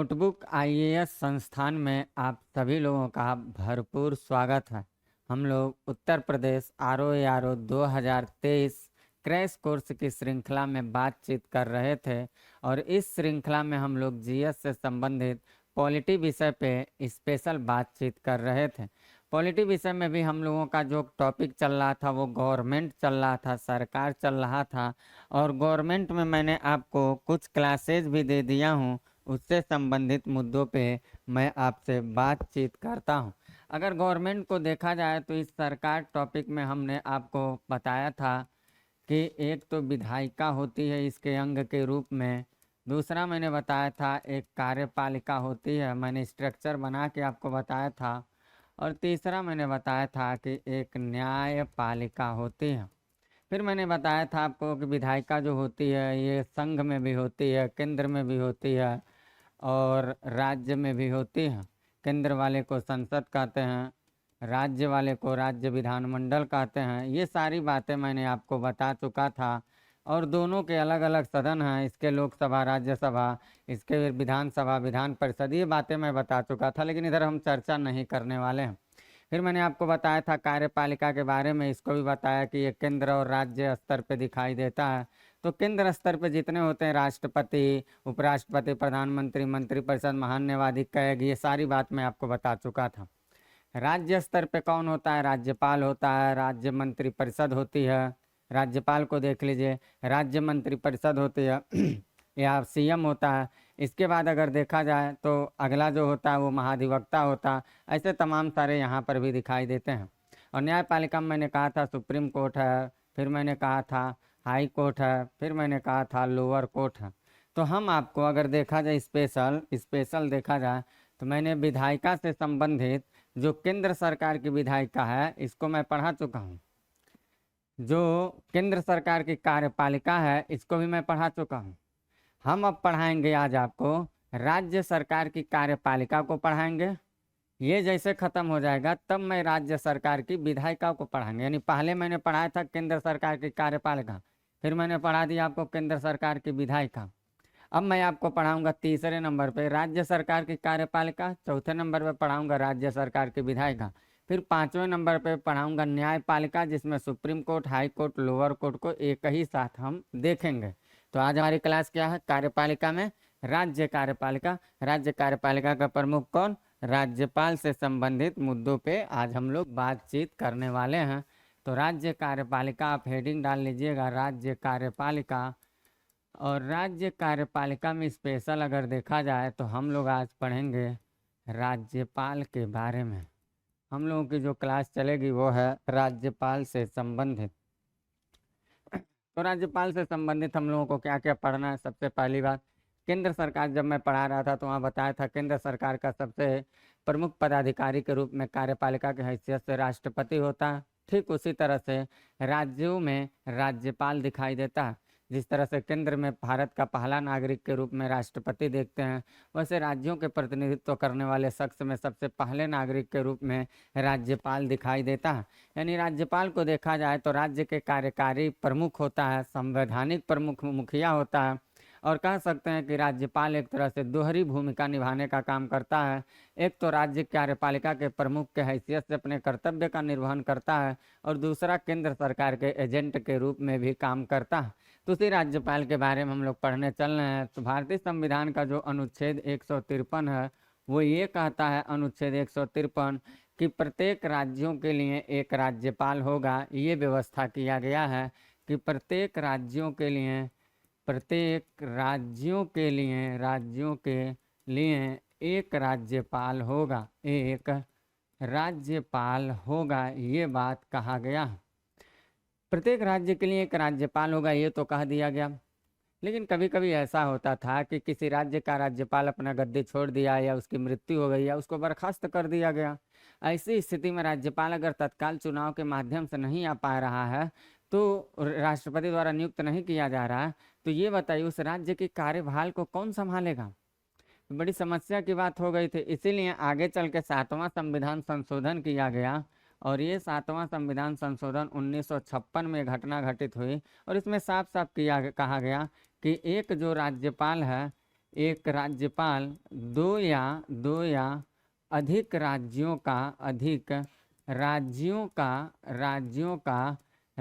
Notebook IAS संस्थान में आप सभी लोगों का भरपूर स्वागत है। हम लोग Uttar Pradesh RO 2023 crash course की श्रृंखला में बातचीत कर रहे थे और इस श्रृंखला में हम लोग जीएस से संबंधित पॉलिटी विषय पे स्पेशल बातचीत कर रहे थे। पॉलिटी विषय में भी हम लोगों का जो टॉपिक चल रहा था वो गवर्नमेंट चल रहा था, सरकार चल रहा था। और गवर्नमेंट में मैंने आपको कुछ क्लासेज भी दे दिया हूँ, उससे संबंधित मुद्दों पे मैं आपसे बातचीत करता हूँ। अगर गवर्नमेंट को देखा जाए तो इस सरकार टॉपिक में हमने आपको बताया था कि एक तो विधायिका होती है इसके अंग के रूप में, दूसरा मैंने बताया था एक कार्यपालिका होती है, मैंने स्ट्रक्चर बना के आपको बताया था, और तीसरा मैंने बताया था कि एक न्यायपालिका होती है। फिर मैंने बताया था आपको कि विधायिका जो होती है ये संघ में भी होती है, केंद्र में भी होती है और राज्य में भी होती है। केंद्र वाले को संसद कहते हैं, राज्य वाले को राज्य विधानमंडल कहते हैं। ये सारी बातें मैंने आपको बता चुका था। और दोनों के अलग अलग सदन हैं, इसके लोकसभा राज्यसभा, इसके विधानसभा विधान परिषद, ये बातें मैं बता चुका था, लेकिन इधर हम चर्चा नहीं करने वाले हैं। फिर मैंने आपको बताया था कार्यपालिका के बारे में, इसको भी बताया कि ये केंद्र और राज्य स्तर पे दिखाई देता है। तो केंद्र स्तर पे जितने होते हैं राष्ट्रपति, उपराष्ट्रपति, प्रधानमंत्री, मंत्रिपरिषद, महान्यायाधीश, ये सारी बात मैं आपको बता चुका था। राज्य स्तर पे कौन होता है? राज्यपाल होता है, राज्य मंत्रिपरिषद होती है, राज्यपाल को देख लीजिए, राज्य मंत्रिपरिषद होती है या सीएम होता है। इसके बाद अगर देखा जाए तो अगला जो होता है वो महाधिवक्ता होता है। ऐसे तमाम सारे यहाँ पर भी दिखाई देते हैं। और न्यायपालिका में मैंने कहा था सुप्रीम कोर्ट है, फिर मैंने कहा था हाई कोर्ट है, फिर मैंने कहा था लोअर कोर्ट है। तो हम आपको अगर देखा जाए स्पेशल देखा जाए तो मैंने विधायिका से संबंधित जो केंद्र सरकार की विधायिका है इसको मैं पढ़ा चुका हूँ। जो केंद्र सरकार की कार्यपालिका है इसको भी मैं पढ़ा चुका हूँ। हम अब पढ़ाएंगे आज आपको राज्य सरकार की कार्यपालिका को पढ़ाएंगे। ये जैसे खत्म हो जाएगा तब मैं राज्य सरकार की विधायिका को पढ़ाएंगे। यानी पहले मैंने पढ़ाया था केंद्र सरकार की कार्यपालिका, फिर मैंने पढ़ा दिया आपको केंद्र सरकार की विधायिका। अब मैं आपको पढ़ाऊंगा तीसरे नंबर पे राज्य सरकार की कार्यपालिका, चौथे नंबर पे पढ़ाऊंगा राज्य सरकार की विधायिका, फिर पांचवें नंबर पे पढ़ाऊंगा न्यायपालिका, जिसमें supreme court, high court, lower court को एक ही साथ हम देखेंगे। तो आज हमारी क्लास क्या है? कार्यपालिका में राज्य कार्यपालिका। राज्य कार्यपालिका का प्रमुख कौन? राज्यपाल से संबंधित मुद्दों पे आज हम लोग बातचीत करने वाले हैं। तो राज्य कार्यपालिका आप हेडिंग डाल लीजिएगा, राज्य कार्यपालिका। और राज्य कार्यपालिका में स्पेशल अगर देखा जाए तो हम लोग आज पढ़ेंगे राज्यपाल के बारे में। हम लोगों की जो क्लास चलेगी वो है राज्यपाल से संबंधित। तो राज्यपाल से संबंधित हम लोगों को क्या क्या पढ़ना है? सबसे पहली बात, केंद्र सरकार जब मैं पढ़ा रहा था तो वहाँ बताया था केंद्र सरकार का सबसे प्रमुख पदाधिकारी के रूप में कार्यपालिका की हैसियत से राष्ट्रपति होता है। ठीक उसी तरह से राज्यों में राज्यपाल दिखाई देता है। जिस तरह से केंद्र में भारत का पहला नागरिक के रूप में राष्ट्रपति देखते हैं, वैसे राज्यों के प्रतिनिधित्व करने वाले शख्स में सबसे पहले नागरिक के रूप में राज्यपाल दिखाई देता है। यानी राज्यपाल को देखा जाए तो राज्य के कार्यकारी प्रमुख होता है, संवैधानिक प्रमुख मुखिया होता है, और कह सकते हैं कि राज्यपाल एक तरह से दोहरी भूमिका निभाने का काम करता है। एक तो राज्य कार्यपालिका के प्रमुख के हैसियत से अपने कर्तव्य का निर्वहन करता है, और दूसरा केंद्र सरकार के एजेंट के रूप में भी काम करता है। तो उसी राज्यपाल के बारे में हम लोग पढ़ने चल रहे हैं। तो भारतीय संविधान का जो अनुच्छेद 153 है वो ये कहता है, अनुच्छेद 153, कि प्रत्येक राज्यों के लिए एक राज्यपाल होगा। ये व्यवस्था किया गया है कि प्रत्येक राज्यों के लिए एक राज्यपाल होगा, एक राज्यपाल होगा, ये बात कहा गया। प्रत्येक राज्य के लिए एक राज्यपाल होगा ये तो कह दिया गया। लेकिन कभी कभी ऐसा होता था कि किसी राज्य का राज्यपाल अपना गद्दी छोड़ दिया, या उसकी मृत्यु हो गई, या उसको बर्खास्त कर दिया गया। ऐसी स्थिति में राज्यपाल अगर तत्काल चुनाव के माध्यम से नहीं आ पा रहा है, तो राष्ट्रपति द्वारा नियुक्त नहीं किया जा रहा है, तो ये बताइए उस राज्य की कार्यभार को कौन संभालेगा? बड़ी समस्या की बात हो गई थी। इसीलिए आगे चल के 7वां संविधान संशोधन किया गया, और ये 7वां संविधान संशोधन 1956 में घटना घटित हुई, और इसमें साफ साफ कहा गया कि एक जो राज्यपाल है एक राज्यपाल दो या अधिक राज्यों का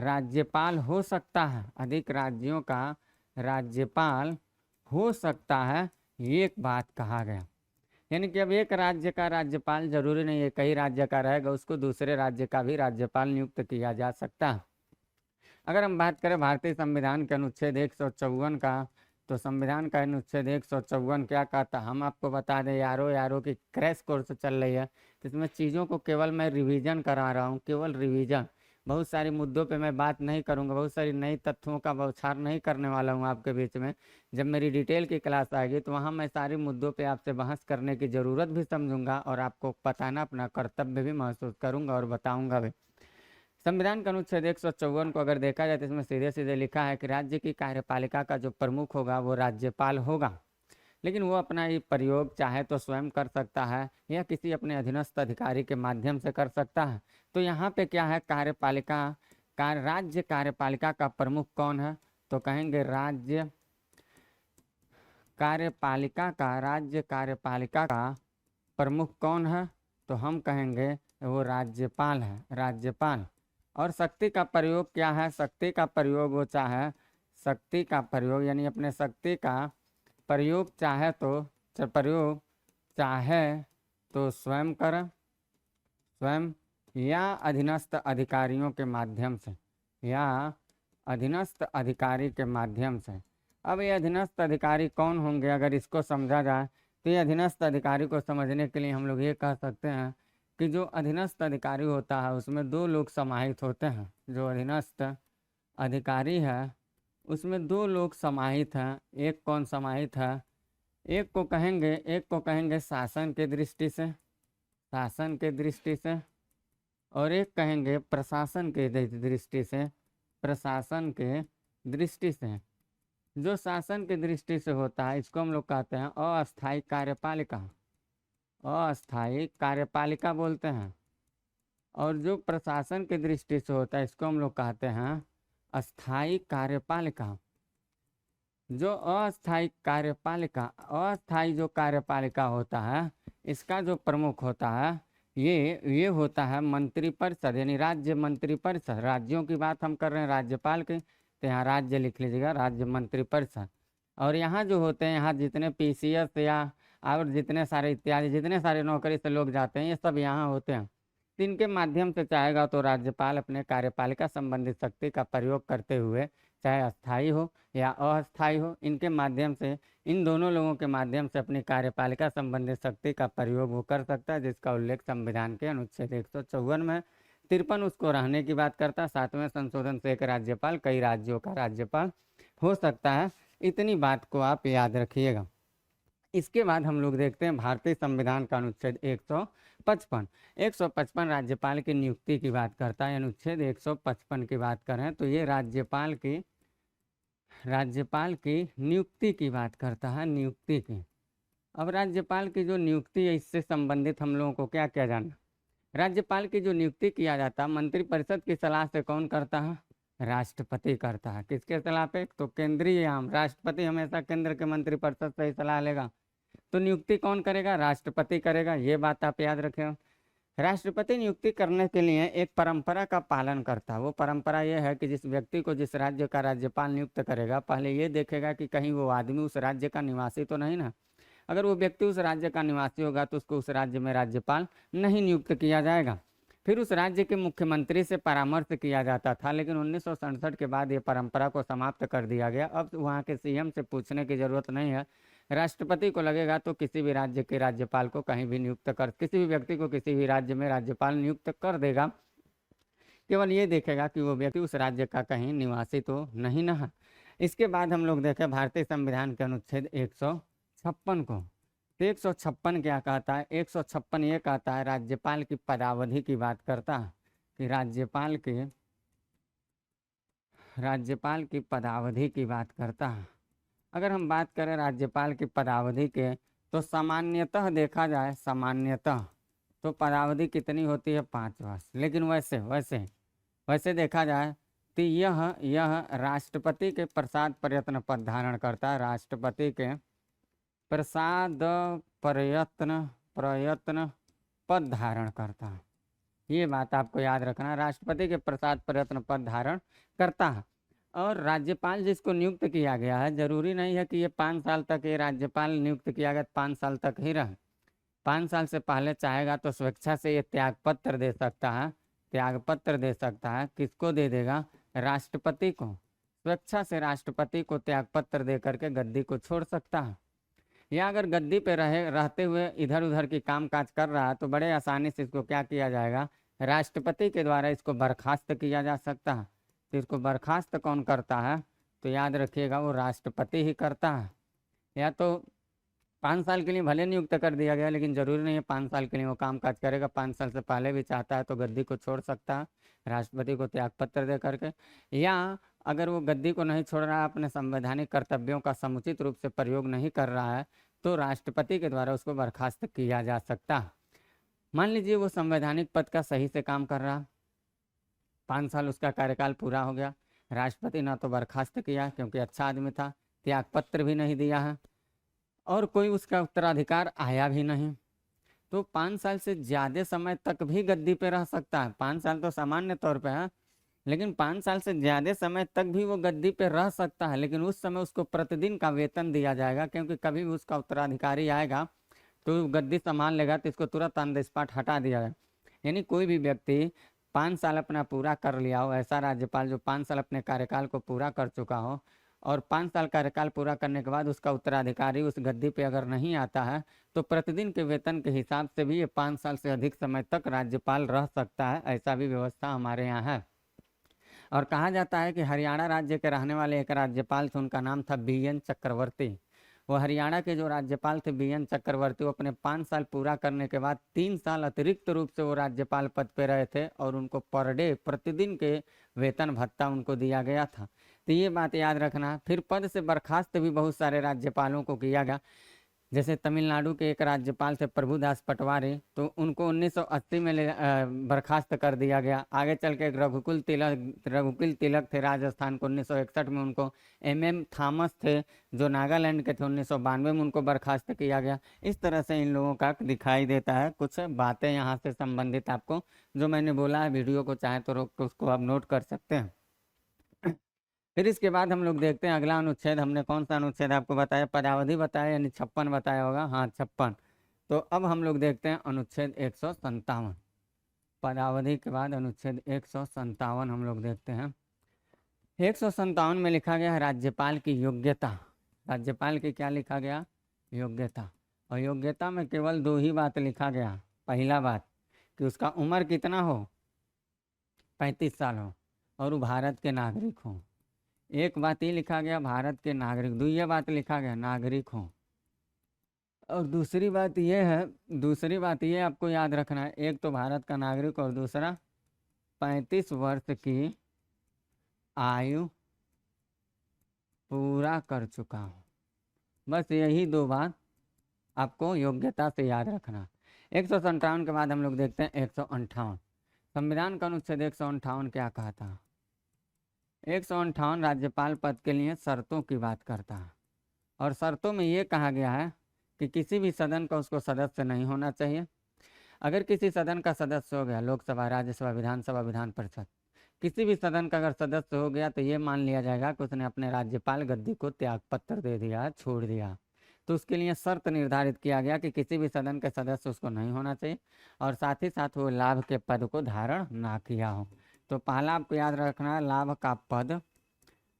राज्यपाल हो सकता है। अधिक राज्यों का राज्यपाल हो सकता है, ये एक बात कहा गया। यानी कि अब एक राज्य का राज्यपाल जरूरी नहीं है कई राज्य का रहेगा, उसको दूसरे राज्य का भी राज्यपाल नियुक्त किया जा सकता है। अगर हम बात करें भारतीय संविधान के अनुच्छेद 154 का, तो संविधान का अनुच्छेद 154 क्या कहता है, हम आपको बता दें यारो की क्रैश कोर्स चल रही है, तो इसमें चीज़ों को केवल मैं रिवीजन करा रहा हूँ, केवल रिवीजन। बहुत सारे मुद्दों पे मैं बात नहीं करूँगा, बहुत सारी नई तथ्यों का बौछार नहीं करने वाला हूँ आपके बीच में। जब मेरी डिटेल की क्लास आएगी तो वहाँ मैं सारे मुद्दों पे आपसे बहस करने की ज़रूरत भी समझूंगा और आपको बताना अपना कर्तव्य भी महसूस करूँगा और बताऊँगा भी। संविधान का अनुच्छेद 154 को अगर देखा जाए तो इसमें सीधे सीधे लिखा है कि राज्य की कार्यपालिका का जो प्रमुख होगा वो राज्यपाल होगा, लेकिन वो अपना ये प्रयोग चाहे तो स्वयं कर सकता है या किसी अपने अधीनस्थ अधिकारी के माध्यम से कर सकता है। तो यहाँ पे क्या है, राज्य कार्यपालिका का प्रमुख कौन है, तो कहेंगे राज्य कार्यपालिका का प्रमुख कौन है, तो हम कहेंगे वो राज्यपाल है, राज्यपाल। और शक्ति का प्रयोग क्या है, शक्ति का प्रयोग वो यानी अपने शक्ति का प्रयोग चाहे तो स्वयं कर, स्वयं या अधीनस्थ अधिकारियों के माध्यम से, या अधीनस्थ अधिकारी के माध्यम से। अब ये अधीनस्थ अधिकारी कौन होंगे, अगर इसको समझा जाए तो ये अधीनस्थ अधिकारी को समझने के लिए हम लोग ये कह सकते हैं कि जो अधीनस्थ अधिकारी होता है उसमें दो लोग समाहित होते हैं। जो अधीनस्थ अधिकारी है उसमें दो लोग समाहित हैं। एक कौन समाहित है, एक को कहेंगे शासन के दृष्टि से, और एक कहेंगे प्रशासन के दृष्टि से। जो शासन की दृष्टि से होता है इसको हम लोग कहते हैं अस्थायी कार्यपालिका बोलते हैं, और जो प्रशासन की दृष्टि से होता है इसको हम लोग कहते हैं अस्थायी कार्यपालिका। जो अस्थायी जो कार्यपालिका होता है इसका जो प्रमुख होता है ये होता है मंत्रिपरिषद, यानी राज्य मंत्रिपरिषद। राज्यों की बात हम कर रहे हैं राज्यपाल के, तो यहाँ राज्य लिख लीजिएगा, राज्य मंत्रिपरिषद। और यहाँ जो होते हैं, यहाँ जितने PCS या और जितने सारे इत्यादि जितने सारे नौकरी से लोग जाते हैं ये सब यहाँ होते हैं। तो इनके माध्यम से चाहेगा तो राज्यपाल अपने कार्यपालिका संबंधित शक्ति का प्रयोग करते हुए, चाहे अस्थायी हो या अस्थायी हो, इनके माध्यम से, इन दोनों लोगों के माध्यम से अपनी कार्यपालिका संबंधित शक्ति का प्रयोग वो कर सकता है, जिसका उल्लेख संविधान के अनुच्छेद 154 में। 53 उसको रहने की बात करता है। 7वें संशोधन से एक राज्यपाल कई राज्यों का राज्यपाल हो सकता है। इतनी बात को आप याद रखिएगा। इसके बाद हम लोग देखते हैं भारतीय संविधान का अनुच्छेद 155 राज्यपाल की नियुक्ति की बात करता है। अनुच्छेद 155 की बात करें तो ये राज्यपाल की नियुक्ति की बात करता है, नियुक्ति की। अब राज्यपाल की जो नियुक्ति है इससे संबंधित हम लोगों को क्या क्या जानना। राज्यपाल की जो नियुक्ति किया जाता है मंत्रिपरिषद की सलाह से कौन करता है, राष्ट्रपति करता है। किसके सलाह पे, तो केंद्रीय आम राष्ट्रपति हमेशा केंद्र के मंत्रिपरिषद से ही सलाह लेगा। तो नियुक्ति कौन करेगा, राष्ट्रपति करेगा। ये बात आप याद रखें। राष्ट्रपति नियुक्ति करने के लिए एक परंपरा का पालन करता है। वो परंपरा ये है कि जिस व्यक्ति को जिस राज्य का राज्यपाल नियुक्त करेगा पहले ये देखेगा कि कहीं वो आदमी उस राज्य का निवासी तो नहीं ना। अगर वो व्यक्ति उस राज्य का निवासी होगा तो उसको उस राज्य में राज्यपाल नहीं नियुक्त किया जाएगा। फिर उस राज्य के मुख्यमंत्री से परामर्श किया जाता था, लेकिन 1967 के बाद ये परंपरा को समाप्त कर दिया गया। अब वहाँ के CM से पूछने की जरूरत नहीं है। राष्ट्रपति को लगेगा तो किसी भी राज्य के राज्यपाल को कहीं भी नियुक्त कर, किसी भी व्यक्ति को किसी भी राज्य में राज्यपाल नियुक्त कर देगा। केवल ये देखेगा कि वो व्यक्ति उस राज्य का कहीं निवासी तो नहीं ना है। इसके बाद हम लोग देखें भारतीय संविधान के अनुच्छेद 156 को। तो 156 क्या कहता है, 156 ये कहता है राज्यपाल की पदावधि की बात करता है कि राज्यपाल की पदावधि की बात करता है। अगर हम बात करें राज्यपाल की पदावधि के तो सामान्यतः देखा जाए, सामान्यतः तो पदावधि कितनी होती है, 5 वर्ष। लेकिन वैसे देखा जाए तो यह राष्ट्रपति के प्रसाद प्रयत्न पद धारण करता है। राष्ट्रपति के प्रसाद प्रयत्न प्रयत्न पद धारण करता है। ये बात आपको याद रखना, राष्ट्रपति के प्रसाद प्रयत्न पद धारण करता है। और राज्यपाल जिसको नियुक्त किया गया है, जरूरी नहीं है कि ये 5 साल तक ये राज्यपाल नियुक्त किया गया 5 साल तक ही रहे। 5 साल से पहले चाहेगा तो स्वेच्छा से ये त्यागपत्र दे सकता है, त्यागपत्र दे सकता है। किसको दे देगा? राष्ट्रपति को। स्वेच्छा से राष्ट्रपति को त्यागपत्र दे करके गद्दी को छोड़ सकता है। या अगर गद्दी पे रहते हुए इधर उधर की कामकाज कर रहा है तो बड़े आसानी से इसको क्या किया जाएगा? राष्ट्रपति के द्वारा इसको बर्खास्त किया जा सकता है। तो इसको बर्खास्त कौन करता है? तो याद रखिएगा, वो राष्ट्रपति ही करता है। या तो 5 साल के लिए भले नियुक्त कर दिया गया, लेकिन जरूरी नहीं है 5 साल के लिए वो काम काज करेगा। 5 साल से पहले भी चाहता है तो गद्दी को छोड़ सकता है राष्ट्रपति को त्यागपत्र दे करके। या अगर वो गद्दी को नहीं छोड़ रहा है, अपने संवैधानिक कर्तव्यों का समुचित रूप से प्रयोग नहीं कर रहा है, तो राष्ट्रपति के द्वारा उसको बर्खास्त किया जा सकता है। मान लीजिए वो संवैधानिक पद का सही से काम कर रहा, 5 साल उसका कार्यकाल पूरा हो गया, राष्ट्रपति ना तो बर्खास्त किया क्योंकि अच्छा आदमी था, त्यागपत्र भी नहीं दिया है, और कोई उसका उत्तराधिकार आया भी नहीं, तो 5 साल से ज़्यादा समय तक भी गद्दी पे रह सकता है। 5 साल तो सामान्य तौर पे है, लेकिन 5 साल से ज़्यादा समय तक भी वो गद्दी पे रह सकता है। लेकिन उस समय उसको प्रतिदिन का वेतन दिया जाएगा, क्योंकि कभी भी उसका उत्तराधिकारी आएगा तो गद्दी संभाल लेगा तो इसको तुरंत ऑन द स्पॉट हटा दिया जाएगा। यानी कोई भी व्यक्ति 5 साल अपना पूरा कर लिया हो, ऐसा राज्यपाल जो 5 साल अपने कार्यकाल को पूरा कर चुका हो और 5 साल कार्यकाल पूरा करने के बाद उसका उत्तराधिकारी उस गद्दी पे अगर नहीं आता है, तो प्रतिदिन के वेतन के हिसाब से भी ये 5 साल से अधिक समय तक राज्यपाल रह सकता है। ऐसा भी व्यवस्था हमारे यहाँ है। और कहा जाता है कि हरियाणा राज्य के रहने वाले एक राज्यपाल थे, उनका नाम था BN चक्रवर्ती। वो हरियाणा के जो राज्यपाल थे BN चक्रवर्ती, वो अपने 5 साल पूरा करने के बाद 3 साल अतिरिक्त रूप से वो राज्यपाल पद पे रहे थे और उनको पर डे प्रतिदिन के वेतन भत्ता उनको दिया गया था। तो ये बात याद रखना। फिर पद से बर्खास्त भी बहुत सारे राज्यपालों को किया गया। जैसे तमिलनाडु के एक राज्यपाल थे प्रभुदास पटवारी, तो उनको 1980 में बर्खास्त कर दिया गया। आगे चल के रघुकुल तिलक थे राजस्थान को 1961 में उनको, MM थॉमस थे जो नागालैंड के थे, 1992 में उनको बर्खास्त किया गया। इस तरह से इन लोगों का दिखाई देता है। कुछ बातें यहाँ से संबंधित आपको जो मैंने बोला है, वीडियो को चाहे तो रोक के उसको आप नोट कर सकते हैं। फिर इसके बाद हम लोग देखते हैं अगला अनुच्छेद। हमने कौन सा अनुच्छेद आपको बताया? पदावधि बताया, यानी 56 बताया होगा। हाँ, 56। तो अब हम लोग देखते हैं अनुच्छेद 157। पदावधि के बाद अनुच्छेद 157 हम लोग देखते हैं। 157 में लिखा गया है राज्यपाल की योग्यता। राज्यपाल की क्या लिखा गया? योग्यता। और योग्यता में केवल 2 ही बात लिखा गया। पहला बात कि उसका उम्र कितना हो, 35 साल हो, और वो भारत के नागरिक हो। एक बात ये लिखा गया भारत के नागरिक, दूसरी बात लिखा गया नागरिक हो। और दूसरी बात ये आपको याद रखना है, एक तो भारत का नागरिक और दूसरा 35 वर्ष की आयु पूरा कर चुका हो। बस यही 2 बात आपको योग्यता से याद रखना। 157 के बाद हम लोग देखते हैं 158। संविधान का अनुच्छेद 158 क्या कहता है? 158 राज्यपाल पद के लिए शर्तों की बात करता है। और शर्तों में ये कहा गया है कि किसी भी सदन का उसको सदस्य नहीं होना चाहिए। अगर किसी सदन का सदस्य हो गया, लोकसभा, राज्यसभा, विधानसभा, विधान परिषद, किसी भी सदन का अगर सदस्य हो गया तो ये मान लिया जाएगा कि उसने अपने राज्यपाल गद्दी को त्यागपत्र दे दिया, छोड़ दिया। तो उसके लिए शर्त निर्धारित किया गया कि किसी भी सदन के सदस्य उसको नहीं होना चाहिए, और साथ ही साथ वो लाभ के पद को धारण ना किया हो। तो पहला आपको याद रखना है, लाभ का पद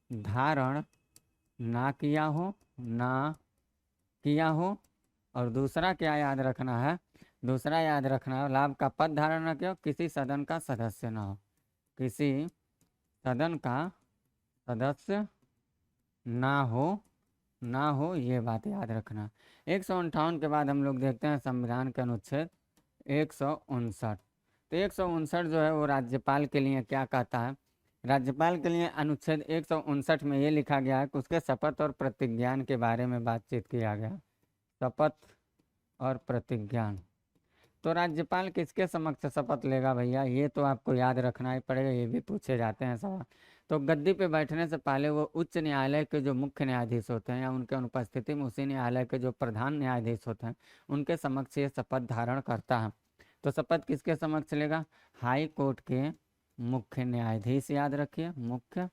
धारण ना किया हो। और दूसरा क्या याद रखना है? दूसरा याद रखना है, लाभ का पद धारण ना किया हो, किसी सदन का सदस्य ना हो, किसी सदन का सदस्य ना हो, ये बात याद रखना। 158 के बाद हम लोग देखते हैं संविधान के अनुच्छेद 159। तो 159 जो है वो राज्यपाल के लिए क्या कहता है? राज्यपाल के लिए अनुच्छेद 159 में ये लिखा गया है कि उसके शपथ और प्रतिज्ञान के बारे में बातचीत किया गया। शपथ और प्रतिज्ञान। तो राज्यपाल किसके समक्ष शपथ लेगा भैया? ये तो आपको याद रखना ही पड़ेगा, ये भी पूछे जाते हैं सवाल। तो गद्दी पे बैठने से पहले वो उच्च न्यायालय के जो मुख्य न्यायाधीश होते हैं या उनके अनुपस्थिति में उसी न्यायालय के जो प्रधान न्यायाधीश होते हैं उनके समक्ष ये शपथ धारण करता है। तो शपथ किसके समक्ष लेगा? हाई कोर्ट के मुख्य न्यायाधीश, याद रखिए, मुख्य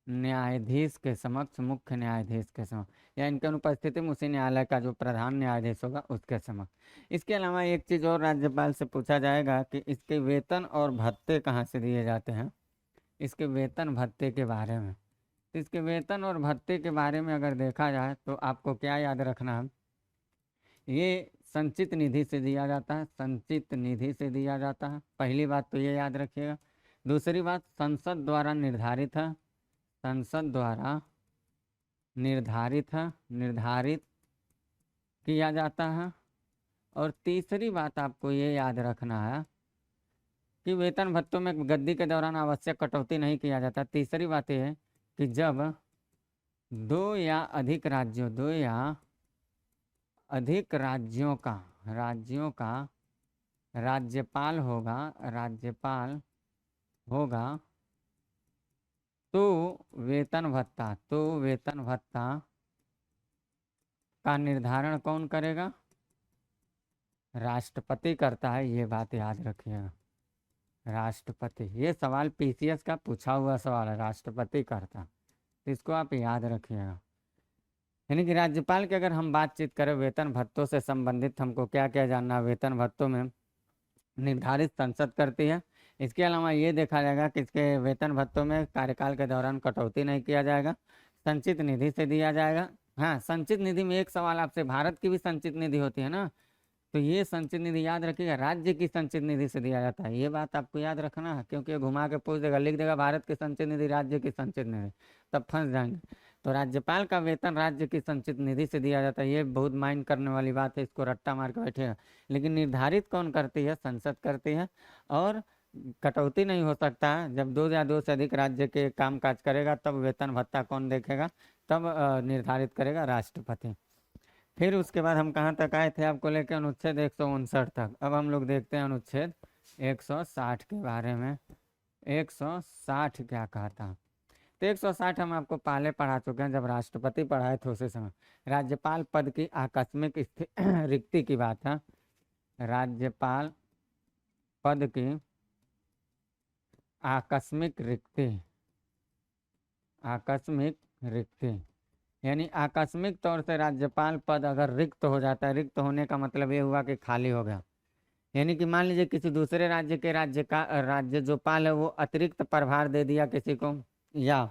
न्यायाधीश के समक्ष, मुख्य न्यायाधीश के समक्ष, या इनके अनुपस्थिति में उसी न्यायालय का जो प्रधान न्यायाधीश होगा उसके समक्ष। इसके अलावा एक चीज़ और राज्यपाल से पूछा जाएगा कि इसके वेतन और भत्ते कहाँ से दिए जाते हैं, इसके वेतन भत्ते के बारे में। तो इसके वेतन और भत्ते के बारे में अगर देखा जाए तो आपको क्या याद रखना है, ये संचित निधि से दिया जाता है, संचित निधि से दिया जाता है, पहली बात तो ये याद रखिएगा। दूसरी बात, संसद द्वारा निर्धारित है, संसद द्वारा निर्धारित है, निर्धारित किया जाता है। और तीसरी बात आपको ये याद रखना है कि वेतन भत्तों में गद्दी के दौरान आवश्यक कटौती नहीं किया जाता। तीसरी बात यह है कि जब दो या अधिक राज्यों का राज्यपाल होगा तो वेतन भत्ता का निर्धारण कौन करेगा? राष्ट्रपति करता है, ये बात याद रखिएगा, राष्ट्रपति। ये सवाल पीसीएस का पूछा हुआ सवाल है, राष्ट्रपति करता, तो इसको आप याद रखिएगा। यानी कि राज्यपाल की अगर हम बातचीत करें वेतन भत्तों से संबंधित, हमको क्या क्या जानना है, वेतन भत्तों में निर्धारित संसद करती है। इसके अलावा ये देखा जाएगा कि इसके वेतन भत्तों में कार्यकाल के दौरान कटौती नहीं किया जाएगा, संचित निधि से दिया जाएगा। हाँ, संचित निधि में एक सवाल आपसे, भारत की भी संचित निधि होती है ना, तो ये संचित निधि याद रखिएगा, राज्य की संचित निधि से दिया जाता है, ये बात आपको याद रखना है, क्योंकि घुमा के पूछ देगा, लिख देगा भारत की संचित निधि, राज्य की संचित निधि, तब फंस जाएंगे। तो राज्यपाल का वेतन राज्य की संचित निधि से दिया जाता है, ये बहुत माइंड करने वाली बात है, इसको रट्टा मार के बैठेगा। लेकिन निर्धारित कौन करती है? संसद करती है। और कटौती नहीं हो सकता है, जब दो या दो से अधिक राज्य के काम काज करेगा तब वेतन भत्ता कौन देखेगा? तब निर्धारित करेगा राष्ट्रपति। फिर उसके बाद हम कहाँ तक आए थे आपको लेकर? अनुच्छेद 159 तक। अब हम लोग देखते हैं अनुच्छेद 160 के बारे में। 160 क्या कहता? तो 160 हम आपको पहले पढ़ा चुके हैं, जब राष्ट्रपति पढ़ाए थे उसी समय। राज्यपाल पद की आकस्मिक रिक्ति की बात है, राज्यपाल पद की आकस्मिक रिक्ति, यानी आकस्मिक तौर से राज्यपाल पद अगर रिक्त हो जाता है, रिक्त होने का मतलब ये हुआ कि खाली हो गया, यानी कि मान लीजिए किसी दूसरे राज्य के राज्यपाल है वो अतिरिक्त प्रभार दे दिया किसी को, या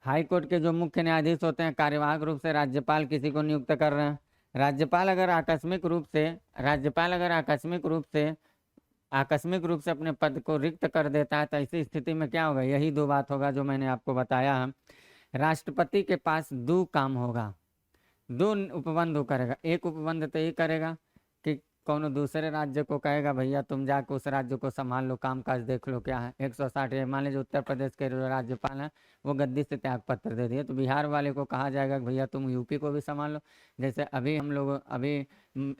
हाई कोर्ट के जो मुख्य न्यायाधीश होते हैं कार्यवाहक रूप से राज्यपाल किसी को नियुक्त कर रहे हैं, राज्यपाल अगर आकस्मिक रूप से अपने पद को रिक्त कर देता है तो ऐसी स्थिति में क्या होगा? यही दो बात होगा जो मैंने आपको बताया है। राष्ट्रपति के पास दो काम होगा, दो उपबंध करेगा। एक उपबंध तो ये करेगा कि कौन दूसरे राज्य को कहेगा भैया तुम जाके उस राज्य को संभाल लो, काम काज देख लो क्या है। 160 मान लीजिए उत्तर प्रदेश के जो राज्यपाल हैं वो गद्दी से त्याग पत्र दे दिए, तो बिहार वाले को कहा जाएगा कि भैया तुम यूपी को भी संभाल लो। जैसे अभी हम लोग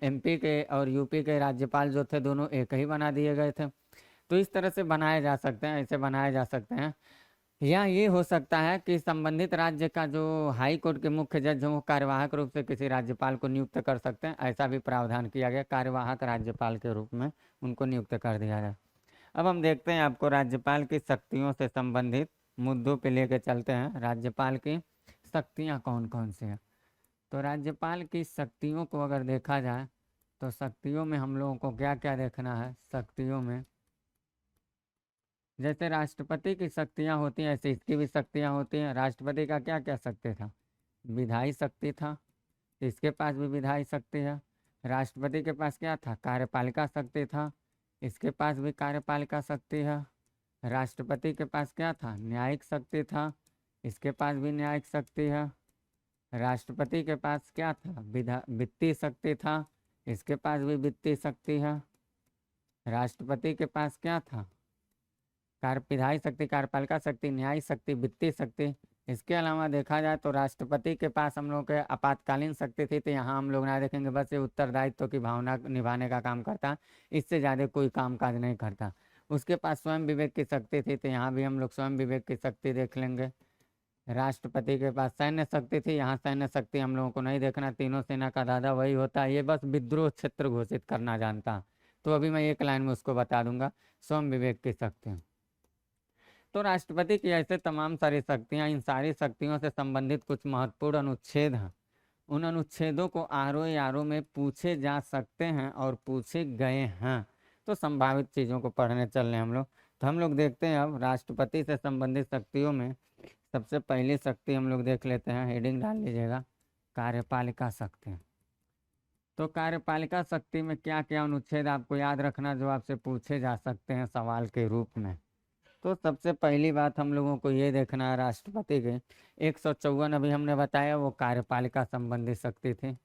एमपी के और यूपी के राज्यपाल जो थे दोनों एक ही बना दिए गए थे। तो इस तरह से बनाए जा सकते हैं, ऐसे बनाए जा सकते हैं। या ये हो सकता है कि संबंधित राज्य का जो हाई कोर्ट के मुख्य जज हो कार्यवाहक रूप से किसी राज्यपाल को नियुक्त कर सकते हैं, ऐसा भी प्रावधान किया गया, कार्यवाहक राज्यपाल के रूप में उनको नियुक्त कर दिया जाए। अब हम देखते हैं आपको राज्यपाल की शक्तियों से संबंधित मुद्दों पे लेके चलते हैं। राज्यपाल की शक्तियाँ कौन कौन सी हैं? तो राज्यपाल की शक्तियों को अगर देखा जाए तो शक्तियों में हम लोगों को क्या क्या देखना है? शक्तियों में जैसे राष्ट्रपति की शक्तियाँ होती हैं ऐसे इसकी भी शक्तियाँ होती हैं। राष्ट्रपति का क्या क्या शक्ति था? विधायी शक्ति था, इसके पास भी विधायी शक्ति है। राष्ट्रपति के पास क्या था? कार्यपालिका शक्ति था, इसके पास भी कार्यपालिका शक्ति है। राष्ट्रपति के पास क्या था? न्यायिक शक्ति था, इसके पास भी न्यायिक शक्ति है। राष्ट्रपति के पास क्या था? वित्तीय शक्ति था, इसके पास भी वित्तीय शक्ति है। राष्ट्रपति के पास क्या था? विधायी शक्ति, कार्यपालिका शक्ति, न्यायिक शक्ति, वित्तीय शक्ति। इसके अलावा देखा जाए तो राष्ट्रपति के पास हम लोग के आपातकालीन शक्ति थी, तो यहाँ हम लोग ना देखेंगे, बस ये उत्तरदायित्व की भावना निभाने का काम करता, इससे ज़्यादा कोई काम काज नहीं करता। उसके पास स्वयं विवेक की शक्ति थी, तो यहाँ भी हम लोग स्वयं विवेक की शक्ति देख लेंगे। राष्ट्रपति के पास सैन्य शक्ति थी, यहाँ सैन्य शक्ति हम लोगों को नहीं देखना, तीनों सेना का दादा वही होता है, ये बस विद्रोह क्षेत्र घोषित करना जानता। तो अभी मैं एक लाइन में उसको बता दूंगा, स्वयं विवेक की शक्ति। तो राष्ट्रपति की ऐसे तमाम सारी शक्तियाँ, इन सारी शक्तियों से संबंधित कुछ महत्वपूर्ण अनुच्छेद हैं। उन अनुच्छेदों को आरओ में पूछे जा सकते हैं और पूछे गए हैं। तो संभावित चीज़ों को पढ़ने चल रहे हैं हम लोग। तो हम लोग देखते हैं अब राष्ट्रपति से संबंधित शक्तियों में सबसे पहली शक्ति हम लोग देख लेते हैं, हेडिंग डाल लीजिएगा, कार्यपालिका शक्ति। तो कार्यपालिका शक्ति में क्या क्या अनुच्छेद आपको याद रखना जो आपसे पूछे जा सकते हैं सवाल के रूप में। तो सबसे पहली बात हम लोगों को ये देखना है, राष्ट्रपति के 154 अभी हमने बताया वो कार्यपालिका संबंधी शक्ति थी।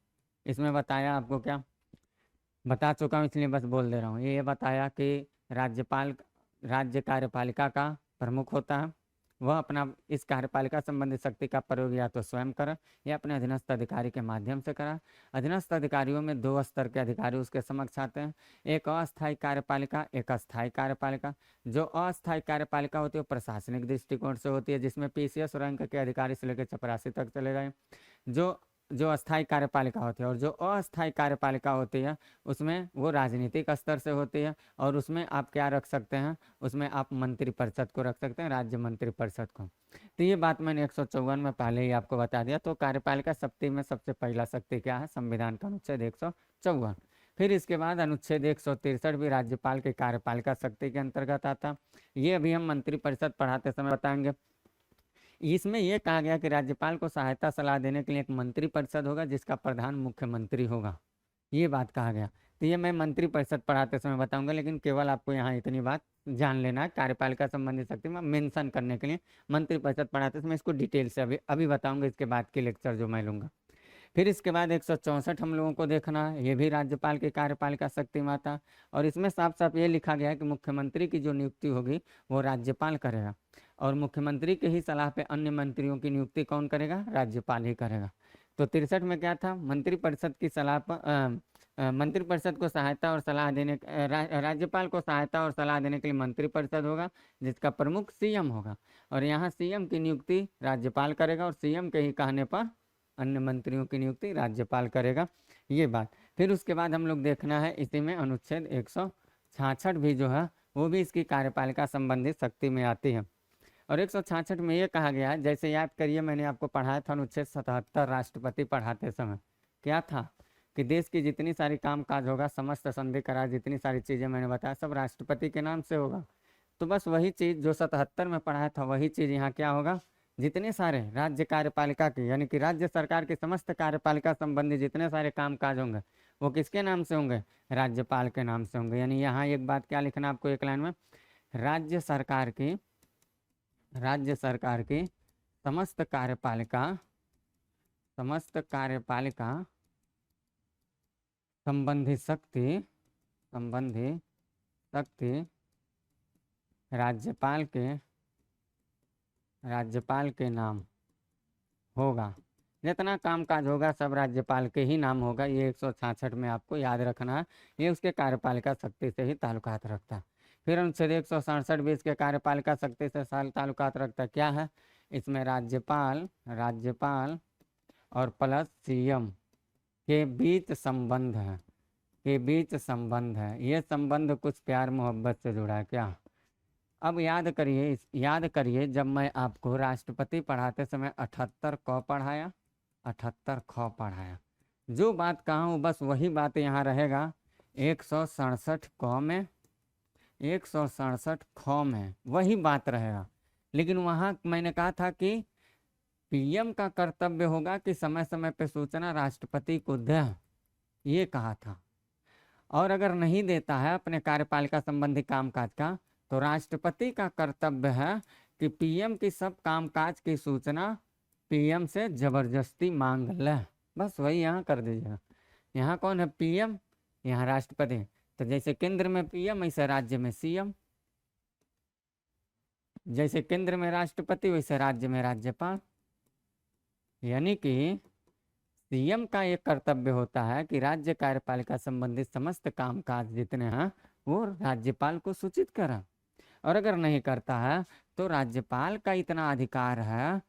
इसमें बताया आपको क्या बता चुका हूँ, इसलिए बस बोल दे रहा हूँ। ये बताया कि राज्यपाल राज्य कार्यपालिका का प्रमुख होता है, वह अपना इस कार्यपालिका संबंधी शक्ति का प्रयोग या तो स्वयं करे या अपने अधीनस्थ अधिकारी के माध्यम से करा। अधीनस्थ अधिकारियों में 2 स्तर के अधिकारी उसके समक्ष आते हैं, एक अस्थायी कार्यपालिका, एक अस्थायी कार्यपालिका। जो अस्थायी कार्यपालिका होती है वो प्रशासनिक दृष्टिकोण से होती है, जिसमें पीसीएस रैंक के अधिकारी से लेकर चपरासी तक चले गए। जो अस्थायी कार्यपालिका होती है, और जो अस्थायी कार्यपालिका होती है उसमें वो राजनीतिक स्तर से होती है, और उसमें आप क्या रख सकते हैं, उसमें आप मंत्रिपरिषद को रख सकते हैं, राज्य मंत्रिपरिषद को। तो ये बात मैंने 154 में पहले ही आपको बता दिया। तो कार्यपालिका शक्ति में सबसे पहला शक्ति क्या है, संविधान का अनुच्छेद 154। फिर इसके बाद अनुच्छेद 163 भी राज्यपाल के कार्यपालिका शक्ति के अंतर्गत आता। ये अभी हम मंत्रिपरिषद पढ़ाते समय बताएंगे। इसमें यह कहा गया कि राज्यपाल को सहायता सलाह देने के लिए एक मंत्रिपरिषद होगा जिसका प्रधान मुख्यमंत्री होगा, ये बात कहा गया। तो ये मैं मंत्रिपरिषद पढ़ाते समय बताऊंगा, लेकिन केवल आपको यहाँ इतनी बात जान लेना है, कार्यपालिका संबंधी शक्ति में मेंशन करने के लिए मंत्रिपरिषद पढ़ाते समय इसको डिटेल से अभी बताऊंगा, इसके बाद के लेक्चर जो मैं लूँगा। फिर इसके बाद 164 हम लोगों को देखना है, ये भी राज्यपाल की कार्यपालिका शक्ति में आता, और इसमें साफ साफ ये लिखा गया है कि मुख्यमंत्री की जो नियुक्ति होगी वो राज्यपाल करेगा, और मुख्यमंत्री के ही सलाह पे अन्य मंत्रियों की नियुक्ति कौन करेगा, राज्यपाल ही करेगा। तो 63 में क्या था, मंत्रिपरिषद की सलाह पर मंत्रिपरिषद को सहायता और सलाह देने राज्यपाल को सहायता और सलाह देने के लिए मंत्रिपरिषद होगा जिसका प्रमुख सीएम होगा, और यहाँ सीएम की नियुक्ति राज्यपाल करेगा, और सीएम के ही कहने पर अन्य मंत्रियों की नियुक्ति राज्यपाल करेगा, ये बात। फिर उसके बाद हम लोग देखना है इसी में अनुच्छेद 166 भी जो है वो भी इसकी कार्यपालिका संबंधी शक्ति में आती है। और 166 में ये कहा गया है, जैसे याद करिए मैंने आपको पढ़ाया था अनुच्छेद 77 राष्ट्रपति पढ़ाते समय, क्या था कि देश की जितनी सारी काम काज होगा, समस्त संधि करार, जितनी सारी चीज़ें मैंने बताया सब राष्ट्रपति के नाम से होगा। तो बस वही चीज़ जो 77 में पढ़ाया था वही चीज़ यहाँ क्या होगा, जितने सारे राज्य कार्यपालिका के यानी कि राज्य सरकार की समस्त कार्यपालिका संबंधी जितने सारे काम काज होंगे वो किसके नाम से होंगे, राज्यपाल के नाम से होंगे। यानी यहाँ एक बात क्या लिखना आपको एक लाइन में, राज्य सरकार की समस्त कार्यपालिका संबंधी शक्ति राज्यपाल के नाम होगा, जितना कामकाज होगा सब राज्यपाल के ही नाम होगा। ये 166 में आपको याद रखना है, ये उसके कार्यपालिका शक्ति से ही ताल्लुकात रखता है। फिर अनुच्छेद 167 भी इसके कार्यपालिका शक्ति से ताल्लुकात रखता है। क्या है, इसमें राज्यपाल और प्लस सीएम के बीच संबंध है, ये संबंध कुछ प्यार मोहब्बत से जुड़ा है क्या। अब याद करिए जब मैं आपको राष्ट्रपति पढ़ाते समय 78 क पढ़ाया, 78 ख पढ़ाया, जो बात कहा हूँ बस वही बात यहाँ रहेगा 167 क में, 167 ख में वही बात रहेगा। लेकिन वहाँ मैंने कहा था कि पीएम का कर्तव्य होगा कि समय समय पे सूचना राष्ट्रपति को दे, ये कहा था। और अगर नहीं देता है अपने कार्यपालिका संबंधी कामकाज का, तो राष्ट्रपति का कर्तव्य है कि पीएम की सब कामकाज की सूचना पीएम से जबरदस्ती मांग ले। बस वही यहाँ कर दीजिएगा। यहाँ कौन है, पीएम, यहाँ राष्ट्रपति। तो जैसे केंद्र में पीएम ऐसे राज्य में सीएम, जैसे केंद्र में राष्ट्रपति वैसे राज्य में राज्यपाल। यानी कि सीएम का एक कर्तव्य होता है कि राज्य कार्यपालिका संबंधित समस्त कामकाज जितने हैं वो राज्यपाल को सूचित करें। और अगर नहीं करता है तो राज्यपाल का इतना अधिकार है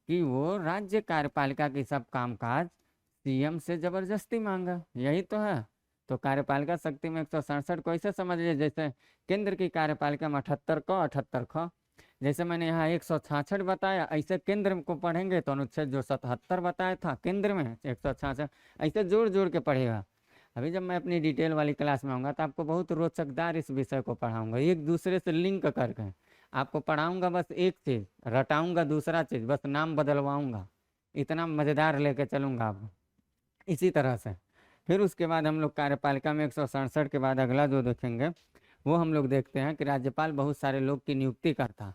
कि वो राज्य कार्यपालिका की सब कामकाज सीएम से जबरदस्ती मांगा। यही तो है। तो कार्यपालिका शक्ति में 167 को ऐसे समझ लीजिए जैसे केंद्र की कार्यपालिका में 78 को 78 को, जैसे मैंने यहाँ 166 बताया, ऐसे केंद्र को पढ़ेंगे तो अनुच्छेद जो 77 बताया था केंद्र में 166, ऐसे जोड़ जोड़ के पढ़ेगा। अभी जब मैं अपनी डिटेल वाली क्लास में आऊँगा तो आपको बहुत रोचकदार इस विषय को पढ़ाऊँगा, एक दूसरे से लिंक करके आपको पढ़ाऊँगा। बस एक चीज़ रटाऊँगा, दूसरा चीज़ बस नाम बदलवाऊँगा, इतना मज़ेदार लेके चलूँगा आप इसी तरह से। फिर उसके बाद हम लोग कार्यपालिका में 167 के बाद अगला जो देखेंगे वो हम लोग देखते हैं कि राज्यपाल बहुत सारे लोग की नियुक्ति करता।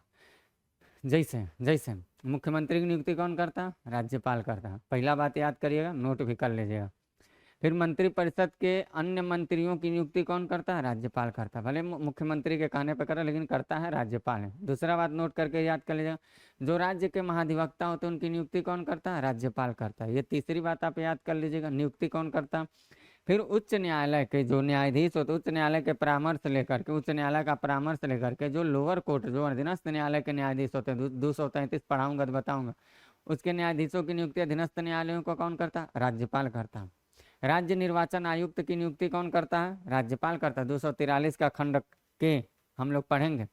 जैसे जैसे मुख्यमंत्री की नियुक्ति कौन करता? राज्यपाल करता। पहला बात याद करिएगा, नोट भी कर लीजिएगा। फिर मंत्रिपरिषद के अन्य मंत्रियों की नियुक्ति कौन करता है? राज्यपाल करता है। भले मुख्यमंत्री के कहने पर करे लेकिन करता है राज्यपाल है। दूसरा बात नोट करके याद कर लीजिएगा, जो राज्य के महाधिवक्ता होते हैं उनकी नियुक्ति कौन करता है? राज्यपाल करता है। ये तीसरी बात आप याद कर लीजिएगा, नियुक्ति कौन करता है। फिर उच्च न्यायालय के जो न्यायाधीश होते, उच्च न्यायालय के परामर्श लेकर के, उच्च न्यायालय का परामर्श लेकर के जो लोअर कोर्ट जो अधीनस्थ न्यायालय के न्यायाधीश होते हैं, 233 पढ़ाऊंगा तो बताऊंगा, उसके न्यायाधीशों की नियुक्ति अधीनस्थ न्यायालयों को कौन करता है? राज्यपाल करता है। राज्य निर्वाचन आयुक्त की नियुक्ति कौन करता है? राज्यपाल करता है। 243 का खंड के हम लोग पढ़ेंगे।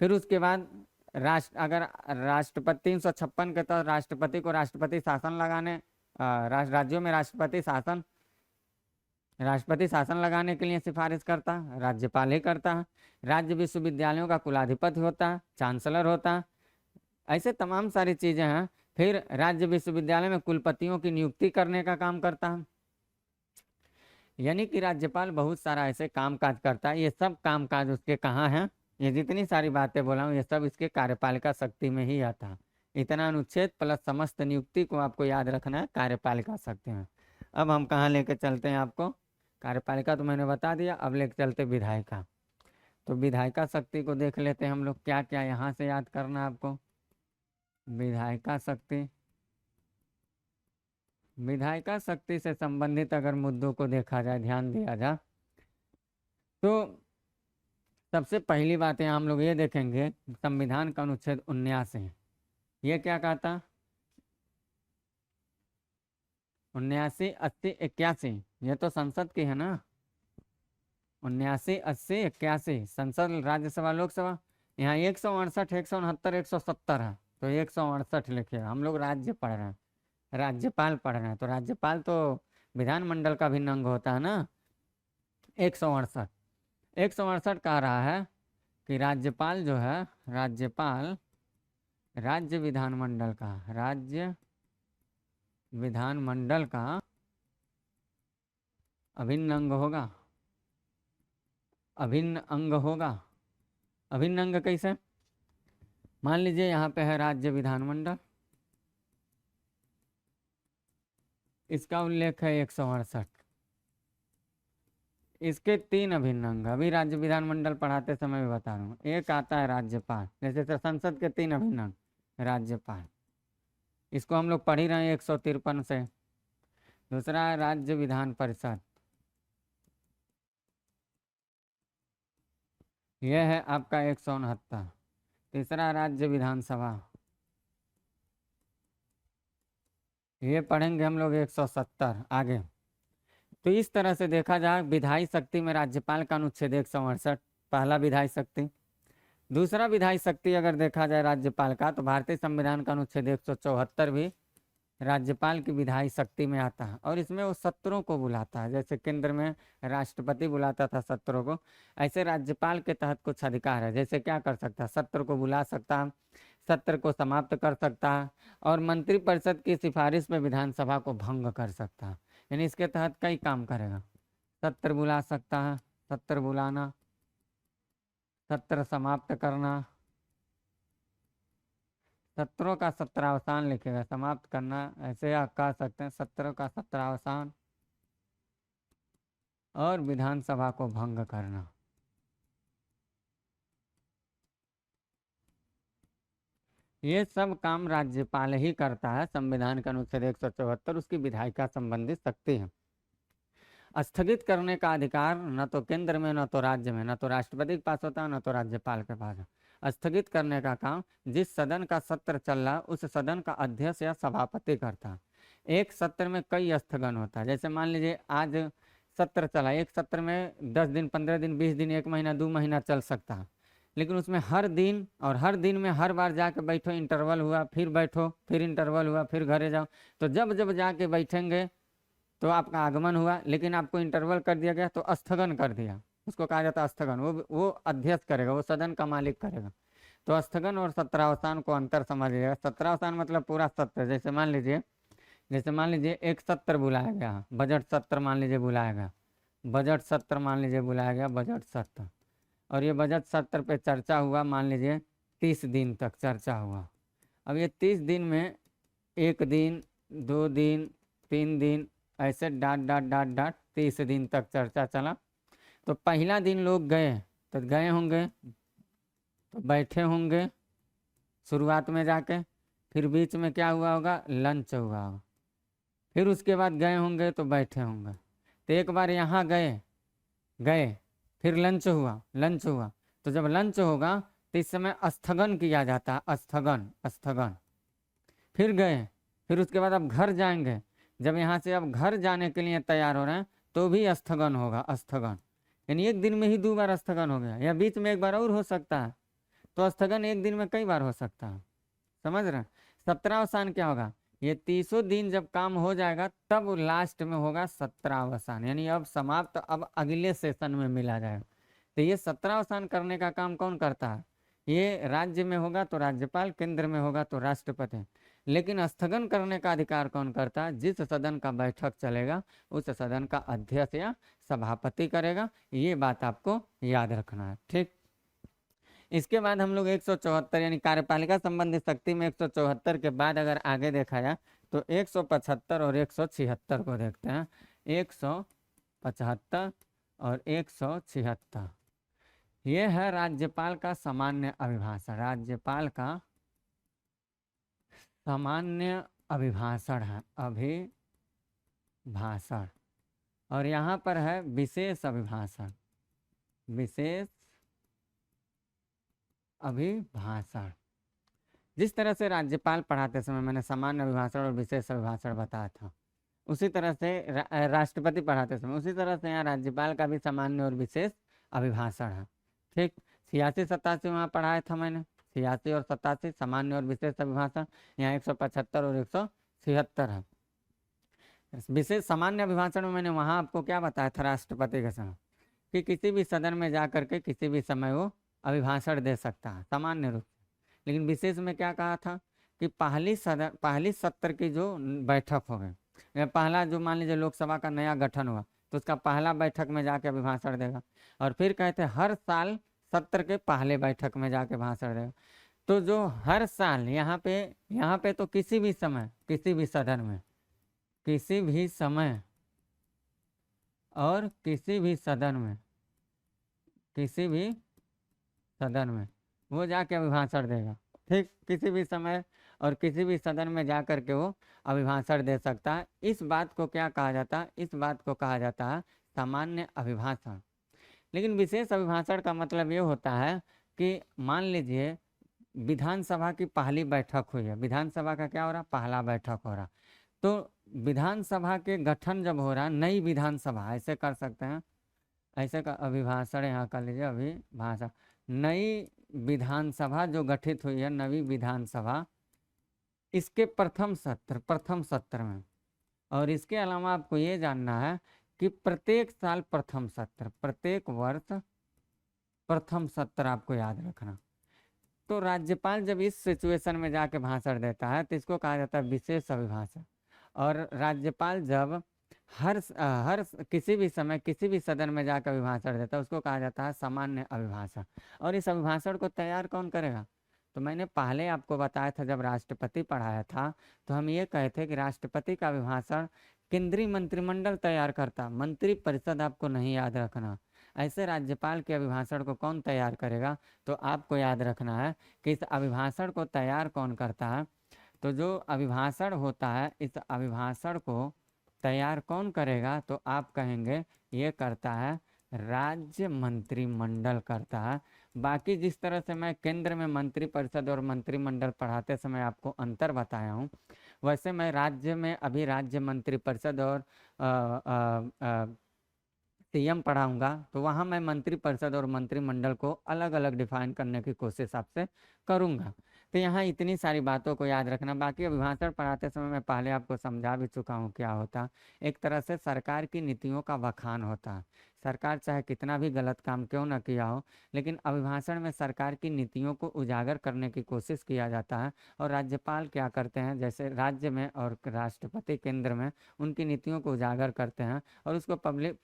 फिर उसके बाद अगर राष्ट्रपति 356 के तहत राष्ट्रपति को राष्ट्रपति शासन लगाने राज्यों में राष्ट्रपति शासन लगाने के लिए सिफारिश करता है, राज्यपाल ही करता है। राज्य विश्वविद्यालयों का कुलाधिपति होता है, चांसलर होता है। ऐसे तमाम सारी चीज़ें हैं। फिर राज्य विश्वविद्यालय में कुलपतियों की नियुक्ति करने का काम करता है। यानी कि राज्यपाल बहुत सारा ऐसे कामकाज करता है। ये सब कामकाज उसके कहाँ हैं? ये जितनी सारी बातें बोला हूँ ये सब इसके कार्यपालिका शक्ति में ही आता है। इतना अनुच्छेद प्लस समस्त नियुक्ति को आपको याद रखना है कार्यपालिका शक्ति में। अब हम कहाँ लेके चलते हैं आपको? कार्यपालिका तो मैंने बता दिया, अब लेके चलते विधायिका। तो विधायिका शक्ति को देख लेते हैं हम लोग, क्या क्या यहाँ से याद करना है आपको। विधायिका शक्ति, विधायिका शक्ति से संबंधित अगर मुद्दों को देखा जाए, ध्यान दिया जाए, तो सबसे पहली बात है हम लोग ये देखेंगे संविधान का अनुच्छेद 79। ये क्या कहता? 79, 80, 81, ये तो संसद की है ना। 79, 80, 81 संसद, राज्यसभा, लोकसभा। यहाँ 168, 169, 170 है, तो 168 लिखे। हम लोग राज्य पढ़ रहे हैं, राज्यपाल पढ़ रहे हैं, तो राज्यपाल तो विधानमंडल का भिन्न अंग होता है ना। 168 कह रहा है कि राज्यपाल जो है, राज्यपाल राज्य विधानमंडल का अभिन्न अंग होगा। अभिन्न अंग होगा। अभिन्न अंग कैसे? मान लीजिए यहाँ पे है राज्य विधानमंडल, इसका उल्लेख है 168, इसके 3 अभिन्न अंग। अभी राज्य विधानमंडल पढ़ाते समय भी बता रहा हूँ। एक आता है राज्यपाल, जैसे संसद के 3 अभिन्न अंग, राज्यपाल, इसको हम लोग पढ़ ही रहे हैं 153 से। दूसरा है राज्य विधान परिषद, यह है आपका 169। तीसरा राज्य विधानसभा, ये पढ़ेंगे हम लोग 170 आगे। तो इस तरह से देखा जाए विधायी शक्ति में राज्यपाल का अनुच्छेद 168 पहला विधायी शक्ति। दूसरा विधायी शक्ति अगर देखा जाए राज्यपाल का, तो भारतीय संविधान का अनुच्छेद 174 भी राज्यपाल की विधायी शक्ति में आता है, और इसमें वो सत्रों को बुलाता है। जैसे केंद्र में राष्ट्रपति बुलाता था सत्रों को, ऐसे राज्यपाल के तहत कुछ अधिकार है। जैसे क्या कर सकता है? सत्र को बुला सकता है, सत्र को समाप्त कर सकता है, और मंत्रिपरिषद की सिफारिश में विधानसभा को भंग कर सकता है। यानी इसके तहत कई काम करेगा। सत्र बुला सकता है, सत्र बुलाना, सत्र समाप्त करना, सत्रों का सत्रावसान लिखेगा, समाप्त करना, ऐसे आप कह सकते हैं सत्रों का सत्रावसान, और विधानसभा को भंग करना। ये सब काम राज्यपाल ही करता है। संविधान का अनुच्छेद 174 उसकी विधायिका संबंधित शक्ति है। स्थगित करने का अधिकार न तो केंद्र में न तो राज्य में, न तो राष्ट्रपति के पास होता है न तो राज्यपाल के पास है। स्थगित करने का काम जिस सदन का सत्र चल रहा है उस सदन का अध्यक्ष या सभापति करता है। एक सत्र में कई स्थगन होता है। जैसे मान लीजिए आज सत्र चला, एक सत्र में 10 दिन, 15 दिन, 20 दिन, 1 महीना, 2 महीना चल सकता है, लेकिन उसमें हर दिन और हर दिन में हर बार जाके बैठो, इंटरवल हुआ, फिर बैठो, फिर इंटरवल हुआ, फिर घरे जाओ। तो जब जब जाके बैठेंगे तो आपका आगमन हुआ, लेकिन आपको इंटरवल कर दिया गया तो स्थगन कर दिया, उसको कहा जाता है स्थगन। वो अध्यक्ष करेगा, वो सदन का मालिक करेगा। तो स्थगन और सत्रावसान को अंतर समझ लीजिएगा। सत्रावसान मतलब पूरा सत्र। जैसे मान लीजिए एक सत्र बुलाया गया, बजट सत्र मान लीजिए बुलाया गया, बजट सत्र मान लीजिए बुलाया गया, बजट सत्र, और ये बजट सत्र पे चर्चा हुआ, मान लीजिए 30 दिन तक चर्चा हुआ। अब ये 30 दिन में 1 दिन, 2 दिन, 3 दिन, ऐसे डाट 30 दिन तक चर्चा चला। तो पहला दिन लोग गए तो गए होंगे, तो बैठे होंगे शुरुआत में जाके, फिर बीच में क्या हुआ होगा, लंच हुआ होगा, फिर उसके बाद गए होंगे तो बैठे होंगे। तो एक बार यहाँ गए फिर लंच हुआ, तो जब लंच होगा तो इस समय स्थगन किया जाता है, स्थगन। फिर गए, फिर उसके बाद अब घर जाएंगे, जब यहाँ से अब घर जाने के लिए तैयार हो रहे हैं तो भी स्थगन होगा, स्थगन। यानी एक दिन में ही 2 बार स्थगन हो गया, या बीच में एक बार और हो सकता है। तो स्थगन एक दिन में कई बार हो सकता है, समझ रहे हैं। सत्रावसान क्या होगा, ये 30 दिन जब काम हो जाएगा तब लास्ट में होगा सत्रावसान, यानी अब समाप्त, अब अगले सेशन में मिला जाएगा। तो ये सत्रावसान करने का काम कौन करता है, ये राज्य में होगा तो राज्यपाल, केंद्र में होगा तो राष्ट्रपति। लेकिन स्थगन करने का अधिकार कौन करता है, जिस सदन का बैठक चलेगा उस सदन का अध्यक्ष या सभापति करेगा। ये बात आपको याद रखना है, ठीक। इसके बाद हम लोग 174 यानी कार्यपालिका संबंधी शक्ति में 174 के बाद अगर आगे देखा जाए तो 175 और 176 को देखते हैं। 175 और 176 ये है राज्यपाल का सामान्य अभिभाषण, राज्यपाल का सामान्य अभिभाषण है, अभिभाषण। और यहाँ पर है विशेष अभिभाषण, विशेष अभिभाषण। जिस तरह से राज्यपाल पढ़ाते समय मैंने सामान्य अभिभाषण और विशेष अभिभाषण बताया था, उसी तरह से राष्ट्रपति पढ़ाते समय उसी तरह से यहाँ राज्यपाल का भी सामान्य और विशेष अभिभाषण है, ठीक। 86 87 वहाँ पढ़ाया था मैंने, 86 और 87 सामान्य और विशेष अभिभाषण। यहाँ 175 और 176 है। विशेष सामान्य अभिभाषण में मैंने वहाँ आपको क्या बताया था राष्ट्रपति के समय, कि किसी भी सदन में जा करके किसी भी समय वो अभिभाषण दे सकता है सामान्य रूप से। लेकिन विशेष में क्या कहा था कि पहली सत्र की जो बैठक हो गई, पहला जो मान लीजिए लोकसभा का नया गठन हुआ तो उसका पहला बैठक में जाके अभिभाषण देगा, और फिर कहते हर साल सत्र के पहले बैठक में जाके भाषण देगा। तो जो हर साल यहाँ पे तो किसी भी समय, किसी भी सदन में, किसी भी समय और किसी भी सदन में, किसी भी सदन में वो जाके अभिभाषण देगा, ठीक। किसी भी समय और किसी भी सदन में जा कर के वो अभिभाषण दे सकता है। इस बात को क्या कहा जाता है, इस बात को कहा जाता है सामान्य अभिभाषण। लेकिन विशेष अभिभाषण का मतलब ये होता है कि मान लीजिए विधानसभा की पहली बैठक हुई है, विधानसभा का क्या हो रहा, पहला बैठक हो रहा, तो विधानसभा के गठन जब हो रहा, नई विधानसभा, ऐसे कर सकते हैं, ऐसे का अभिभाषण यहाँ कर लीजिए, अभिभाषण। नई विधानसभा जो गठित हुई है, नवी विधानसभा, इसके प्रथम सत्र में, और इसके अलावा आपको ये जानना है कि प्रत्येक साल प्रथम सत्र, प्रत्येक वर्ष प्रथम सत्र आपको याद रखना। तो राज्यपाल जब इस सिचुएशन में जाके भाषण देता है तो इसको कहा जाता है विशेष अभिभाषण। और राज्यपाल जब हर किसी भी समय किसी भी सदन में जाकर अभिभाषण देता है उसको कहा जाता है सामान्य अभिभाषण। और इस अभिभाषण को तैयार कौन करेगा, तो मैंने पहले आपको बताया था जब राष्ट्रपति पढ़ाया था तो हम ये कहे थे कि राष्ट्रपति का अभिभाषण केंद्रीय मंत्रिमंडल तैयार करता, मंत्री परिषद आपको नहीं याद रखना। ऐसे राज्यपाल के अभिभाषण को कौन तैयार करेगा, तो आपको याद रखना है कि इस अभिभाषण को तैयार कौन करता है। तो जो अभिभाषण होता है, इस अभिभाषण को तैयार कौन करेगा? तो आप कहेंगे ये करता है राज्य मंत्रिमंडल करता है। बाकी जिस तरह से मैं केंद्र में मंत्रिपरिषद और मंत्रिमंडल पढ़ाते समय आपको अंतर बताया हूँ, वैसे मैं राज्य में अभी राज्य मंत्रिपरिषद और सीएम पढ़ाऊंगा, तो वहाँ मैं मंत्रिपरिषद और मंत्रिमंडल को अलग अलग डिफाइन करने की कोशिश आपसे करूंगा। तो यहाँ इतनी सारी बातों को याद रखना। बाकी अभिभाषण पढ़ाते समय मैं पहले आपको समझा भी चुका हूँ क्या होता। एक तरह से सरकार की नीतियों का बखान होता है। सरकार चाहे कितना भी गलत काम क्यों न किया हो, लेकिन अभिभाषण में सरकार की नीतियों को उजागर करने की कोशिश किया जाता है। और राज्यपाल क्या करते हैं, जैसे राज्य में और राष्ट्रपति केंद्र में उनकी नीतियों को उजागर करते हैं और उसको पब्लिक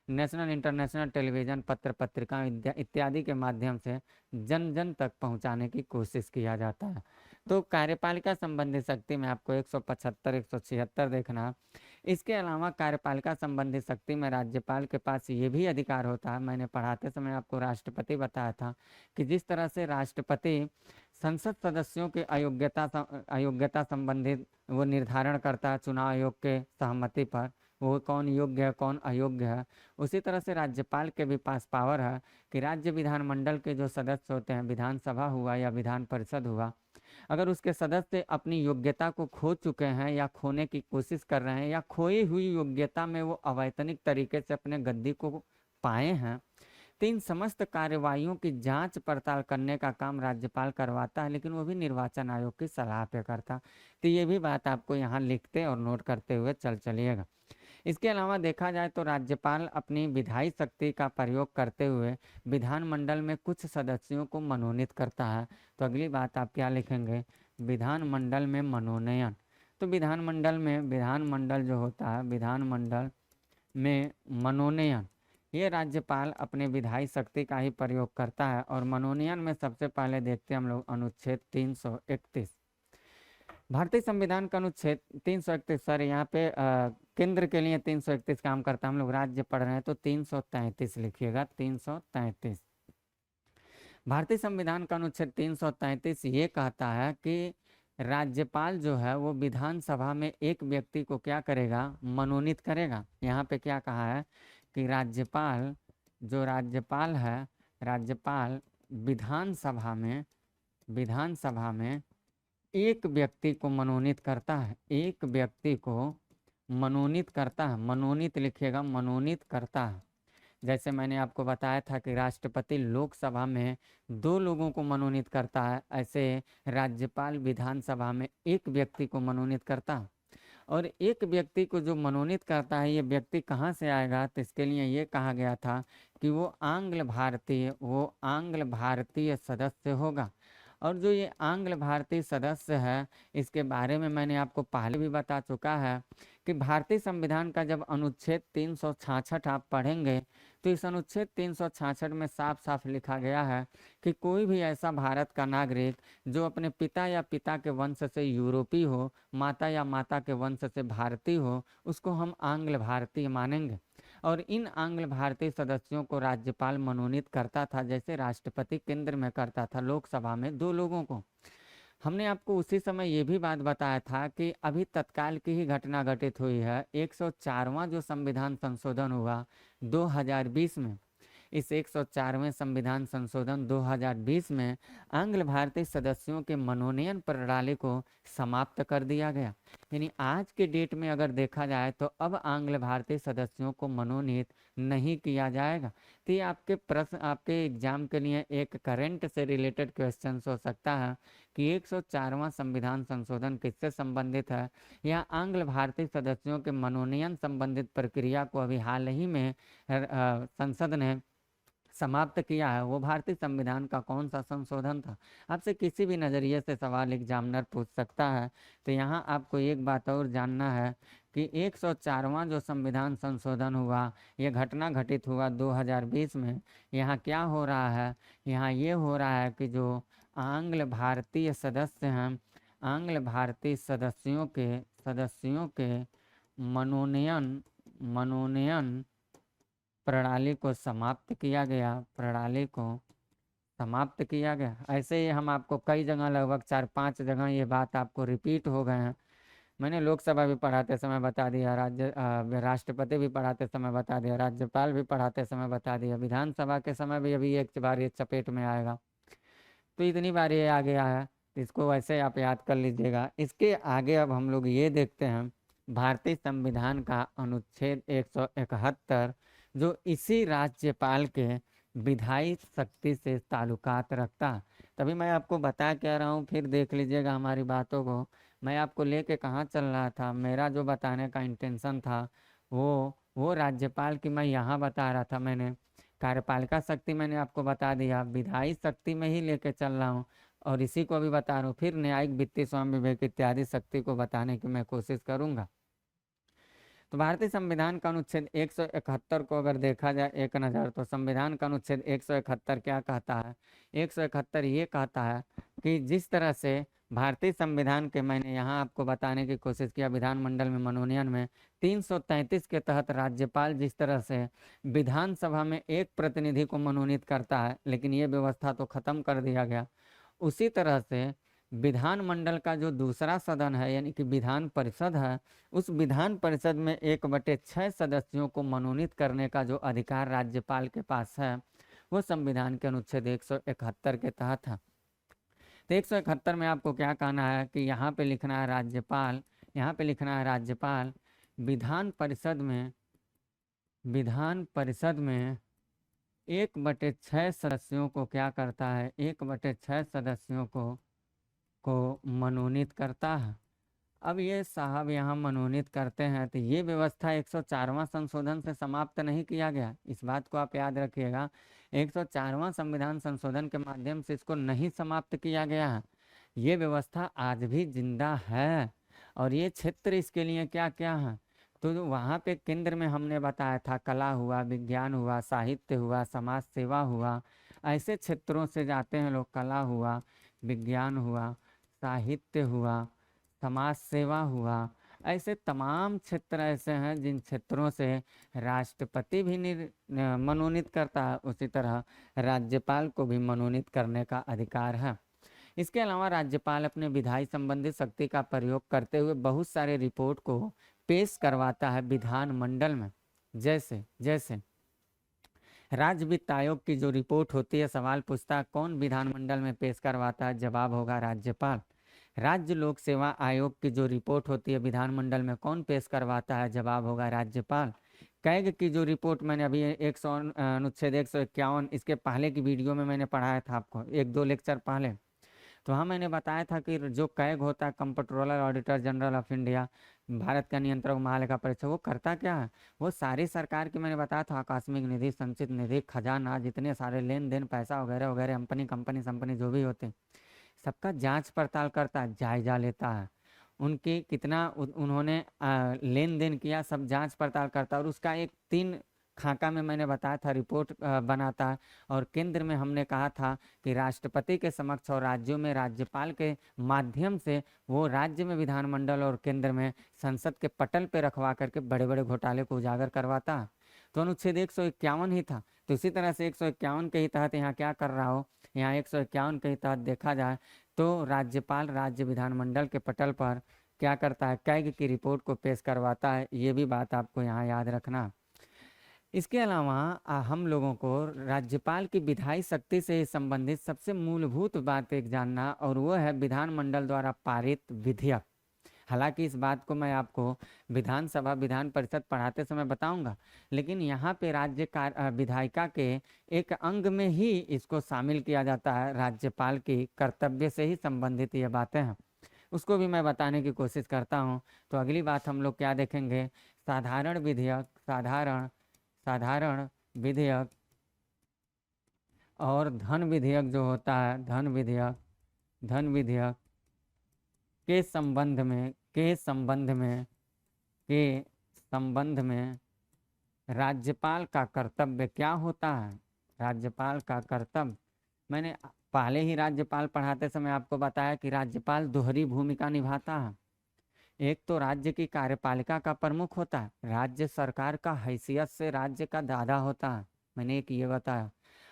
नेशनल इंटरनेशनल टेलीविज़न पत्र पत्रिका इत्यादि के माध्यम से जन जन तक पहुंचाने की कोशिश किया जाता है। तो कार्यपालिका संबंधी शक्ति में आपको 175 176 देखना। इसके अलावा कार्यपालिका संबंधी शक्ति में राज्यपाल के पास ये भी अधिकार होता है, मैंने पढ़ाते समय आपको राष्ट्रपति बताया था कि जिस तरह से राष्ट्रपति संसद सदस्यों के अयोग्यता संबंधित वो निर्धारण करता है चुनाव आयोग के सहमति पर, वो कौन योग्य है कौन अयोग्य है। उसी तरह से राज्यपाल के भी पास पावर है कि राज्य विधानमंडल के जो सदस्य होते हैं, विधानसभा हुआ या विधान परिषद हुआ, अगर उसके सदस्य अपनी योग्यता को खो चुके हैं या खोने की कोशिश कर रहे हैं या खोई हुई योग्यता में वो अवैतनिक तरीके से अपने गद्दी को पाए हैं, तो इन समस्त कार्यवाहियों की जांच पड़ताल करने का काम राज्यपाल करवाता है, लेकिन वो भी निर्वाचन आयोग की सलाह पे करता। तो ये भी बात आपको यहाँ लिखते और नोट करते हुए चलिएगा। इसके अलावा देखा जाए तो राज्यपाल अपनी विधायी शक्ति का प्रयोग करते हुए विधानमंडल में कुछ सदस्यों को मनोनीत करता है। तो अगली बात आप क्या लिखेंगे? विधानमंडल में मनोनयन। तो विधानमंडल जो होता है, विधानमंडल में मनोनयन, ये राज्यपाल अपने विधायी शक्ति का ही प्रयोग करता है। और मनोनयन में सबसे पहले देखते हैं हम लोग अनुच्छेद 331 भारतीय संविधान का अनुच्छेद 331। सर यहाँ पे केंद्र के लिए 331 काम करता है, हम लोग राज्य पढ़ रहे हैं तो 333 लिखिएगा। 333 भारतीय संविधान का अनुच्छेद 333 ये कहता है कि राज्यपाल जो है वो विधानसभा में एक व्यक्ति को क्या करेगा? मनोनीत करेगा। यहाँ पे क्या कहा है कि राज्यपाल है, राज्यपाल विधानसभा में एक व्यक्ति को मनोनीत करता है, एक व्यक्ति को मनोनीत करता है। मनोनीत लिखिएगा, मनोनीत करता है। जैसे मैंने आपको बताया था कि राष्ट्रपति लोकसभा में 2 लोगों को मनोनीत करता है, ऐसे राज्यपाल विधानसभा में एक व्यक्ति को मनोनीत करता है। और एक व्यक्ति को जो मनोनीत करता है, ये व्यक्ति कहाँ से आएगा? तो इसके लिए ये कहा गया था कि वो आंग्ल भारतीय सदस्य होगा। और जो ये आंग्ल भारतीय सदस्य है, इसके बारे में मैंने आपको पहले भी बता चुका है कि भारतीय संविधान का जब अनुच्छेद 366 आप पढ़ेंगे तो इस अनुच्छेद 366 में साफ साफ लिखा गया है कि कोई भी ऐसा भारत का नागरिक जो अपने पिता या पिता के वंश से यूरोपीय हो, माता या माता के वंश से भारतीय हो, उसको हम आंग्ल भारतीय मानेंगे। और इन आंग्ल भारतीय सदस्यों को राज्यपाल मनोनीत करता था, जैसे राष्ट्रपति केंद्र में करता था लोकसभा में 2 लोगों को। हमने आपको उसी समय ये भी बात बताया था कि अभी तत्काल की ही घटना घटित हुई है। 104वां जो संविधान संशोधन हुआ 2020 में, इस 104वें संविधान संशोधन 2020 में आंग्ल भारतीय सदस्यों के मनोनयन प्रणाली को समाप्त कर दिया गया। यानी आज के डेट में अगर देखा जाए तो अब आंग्ल भारतीय सदस्यों को मनोनीत नहीं किया जाएगा। तो ये आपके प्रश्न, आपके एग्जाम के लिए एक करंट से रिलेटेड क्वेश्चन हो सकता है कि 104वां संविधान संशोधन किससे संबंधित है, या आंग्ल भारतीय सदस्यों के मनोनयन संबंधित प्रक्रिया को अभी हाल ही में संसद ने समाप्त किया है, वो भारतीय संविधान का कौन सा संशोधन था? आपसे किसी भी नज़रिए से सवाल एग्जामिनर पूछ सकता है। तो यहाँ आपको एक बात और जानना है कि 104वां जो संविधान संशोधन हुआ, ये घटना घटित हुआ 2020 में। यहाँ क्या हो रहा है? यहाँ ये हो रहा है कि जो आंग्ल भारतीय सदस्य हैं, आंग्ल भारतीय सदस्यों के मनोनयन प्रणाली को समाप्त किया गया। ऐसे ही हम आपको कई जगह, लगभग 4-5 जगह ये बात आपको रिपीट हो गए हैं। मैंने लोकसभा भी पढ़ाते समय बता दिया, राष्ट्रपति भी पढ़ाते समय बता दिया, राज्यपाल भी पढ़ाते समय बता दिया, विधानसभा के समय भी अभी एक बार ये चपेट में आएगा। तो इतनी बार ये आ गया है, इसको वैसे आप याद कर लीजिएगा। इसके आगे अब हम लोग ये देखते हैं भारतीय संविधान का अनुच्छेद 171, जो इसी राज्यपाल के विधायी शक्ति से ताल्लुकात रखता है। तभी मैं आपको बता क्या रहा हूँ, फिर देख लीजिएगा हमारी बातों को। मैं आपको लेके कहाँ चल रहा था, मेरा जो बताने का इंटेंशन था वो राज्यपाल की मैं यहाँ बता रहा था। मैंने कार्यपालिका शक्ति मैंने आपको बता दिया, विधायी शक्ति में ही लेके चल रहा हूँ और इसी को भी बता रहा हूँ। फिर न्यायिक, वित्तीय, स्वामी विवेक इत्यादि शक्ति को बताने की मैं कोशिश करूँगा। तो भारतीय संविधान का अनुच्छेद 171 को अगर देखा जाए एक नज़र, तो संविधान का अनुच्छेद 171 क्या कहता है? 171 ये कहता है कि जिस तरह से भारतीय संविधान के, मैंने यहाँ आपको बताने की कोशिश किया, विधानमंडल में मनोनयन में 333 के तहत राज्यपाल जिस तरह से विधानसभा में एक प्रतिनिधि को मनोनीत करता है, लेकिन ये व्यवस्था तो खत्म कर दिया गया। उसी तरह से विधानमंडल का जो दूसरा सदन है यानी कि विधान परिषद है, उस विधान परिषद में 1/6 सदस्यों को मनोनीत करने का जो अधिकार राज्यपाल के पास है, वो संविधान के अनुच्छेद 171 के तहत है। तो 171 में आपको क्या कहना है कि यहाँ पे लिखना है राज्यपाल, यहाँ पे लिखना है राज्यपाल विधान परिषद में 1/6 सदस्यों को क्या करता है, 1/6 सदस्यों को मनोनीत करता है। अब ये साहब यहाँ मनोनीत करते हैं, तो ये व्यवस्था 104वां संशोधन से समाप्त नहीं किया गया, इस बात को आप याद रखिएगा। 104वां संविधान संशोधन के माध्यम से इसको नहीं समाप्त किया गया है, ये व्यवस्था आज भी जिंदा है। और ये क्षेत्र इसके लिए क्या क्या है, तो वहाँ पे केंद्र में हमने बताया था कला हुआ, विज्ञान हुआ, साहित्य हुआ, समाज सेवा हुआ, ऐसे क्षेत्रों से जाते हैं लोग। कला हुआ, विज्ञान हुआ, साहित्य हुआ, समाज सेवा हुआ, ऐसे तमाम क्षेत्र ऐसे हैं जिन क्षेत्रों से राष्ट्रपति भी मनोनीत करता है, उसी तरह राज्यपाल को भी मनोनीत करने का अधिकार है। इसके अलावा राज्यपाल अपने विधायी संबंधी शक्ति का प्रयोग करते हुए बहुत सारे रिपोर्ट को पेश करवाता है विधानमंडल में। जैसे राज्य वित्त आयोग की जो रिपोर्ट होती है, सवाल पूछता है कौन विधानमंडल में पेश करवाता है, जवाब होगा राज्यपाल। राज्य लोक सेवा आयोग की जो रिपोर्ट होती है विधानमंडल में कौन पेश करवाता है, जवाब होगा राज्यपाल। कैग की जो रिपोर्ट मैंने अभी अनुच्छेद 151, इसके पहले की वीडियो में मैंने पढ़ाया था आपको 1-2 लेक्चर पहले, तो हाँ मैंने बताया था कि जो कैग होता है, comptroller auditor general of India, Bharat का नियंत्रक महालेखा परीक्षक, वो करता क्या है, वो सारी सरकार की, मैंने बताया था आकस्मिक निधि, संचित निधि, खजाना, जितने सारे लेन देन, पैसा वगैरह वगैरह, कंपनी जो भी होते, सबका जांच पड़ताल करता है, जायजा लेता है, उनकी कितना उन्होंने लेन देन किया, सब जांच पड़ताल करता है। और उसका एक 3 खाका में मैंने बताया था रिपोर्ट बनाता है। और केंद्र में हमने कहा था कि राष्ट्रपति के समक्ष और राज्यों में राज्यपाल के माध्यम से वो राज्य में विधानमंडल और केंद्र में संसद के पटल पे रखवा करके बड़े बड़े घोटाले को उजागर करवाता है। तो अनुच्छेद 151 ही था। तो इसी तरह से 151 के ही तहत यहाँ क्या कर रहा हो, यहाँ 151 के ही तहत देखा जाए तो राज्यपाल राज्य विधानमंडल के पटल पर क्या करता है, कैग की रिपोर्ट को पेश करवाता है। ये भी बात आपको यहाँ याद रखना। इसके अलावा हम लोगों को राज्यपाल की विधायी शक्ति से संबंधित सबसे मूलभूत बात एक जानना, और वो है विधानमंडल द्वारा पारित विधेयक। हालांकि इस बात को मैं आपको विधानसभा, विधान परिषद पढ़ाते समय बताऊंगा, लेकिन यहाँ पे विधायिका के एक अंग में ही इसको शामिल किया जाता है। राज्यपाल की कर्तव्य से ही संबंधित ये बातें हैं, उसको भी मैं बताने की कोशिश करता हूँ। तो अगली बात हम लोग क्या देखेंगे, साधारण विधेयक, साधारण विधेयक और धन विधेयक जो होता है, धन विधेयक के संबंध में राज्यपाल का कर्तव्य क्या होता है। राज्यपाल का कर्तव्य, मैंने पहले ही राज्यपाल पढ़ाते समय आपको बताया कि राज्यपाल दोहरी भूमिका निभाता है। एक तो राज्य की कार्यपालिका का प्रमुख होता है, राज्य सरकार का हैसियत से राज्य का दादा होता है, मैंने एक ये बताया।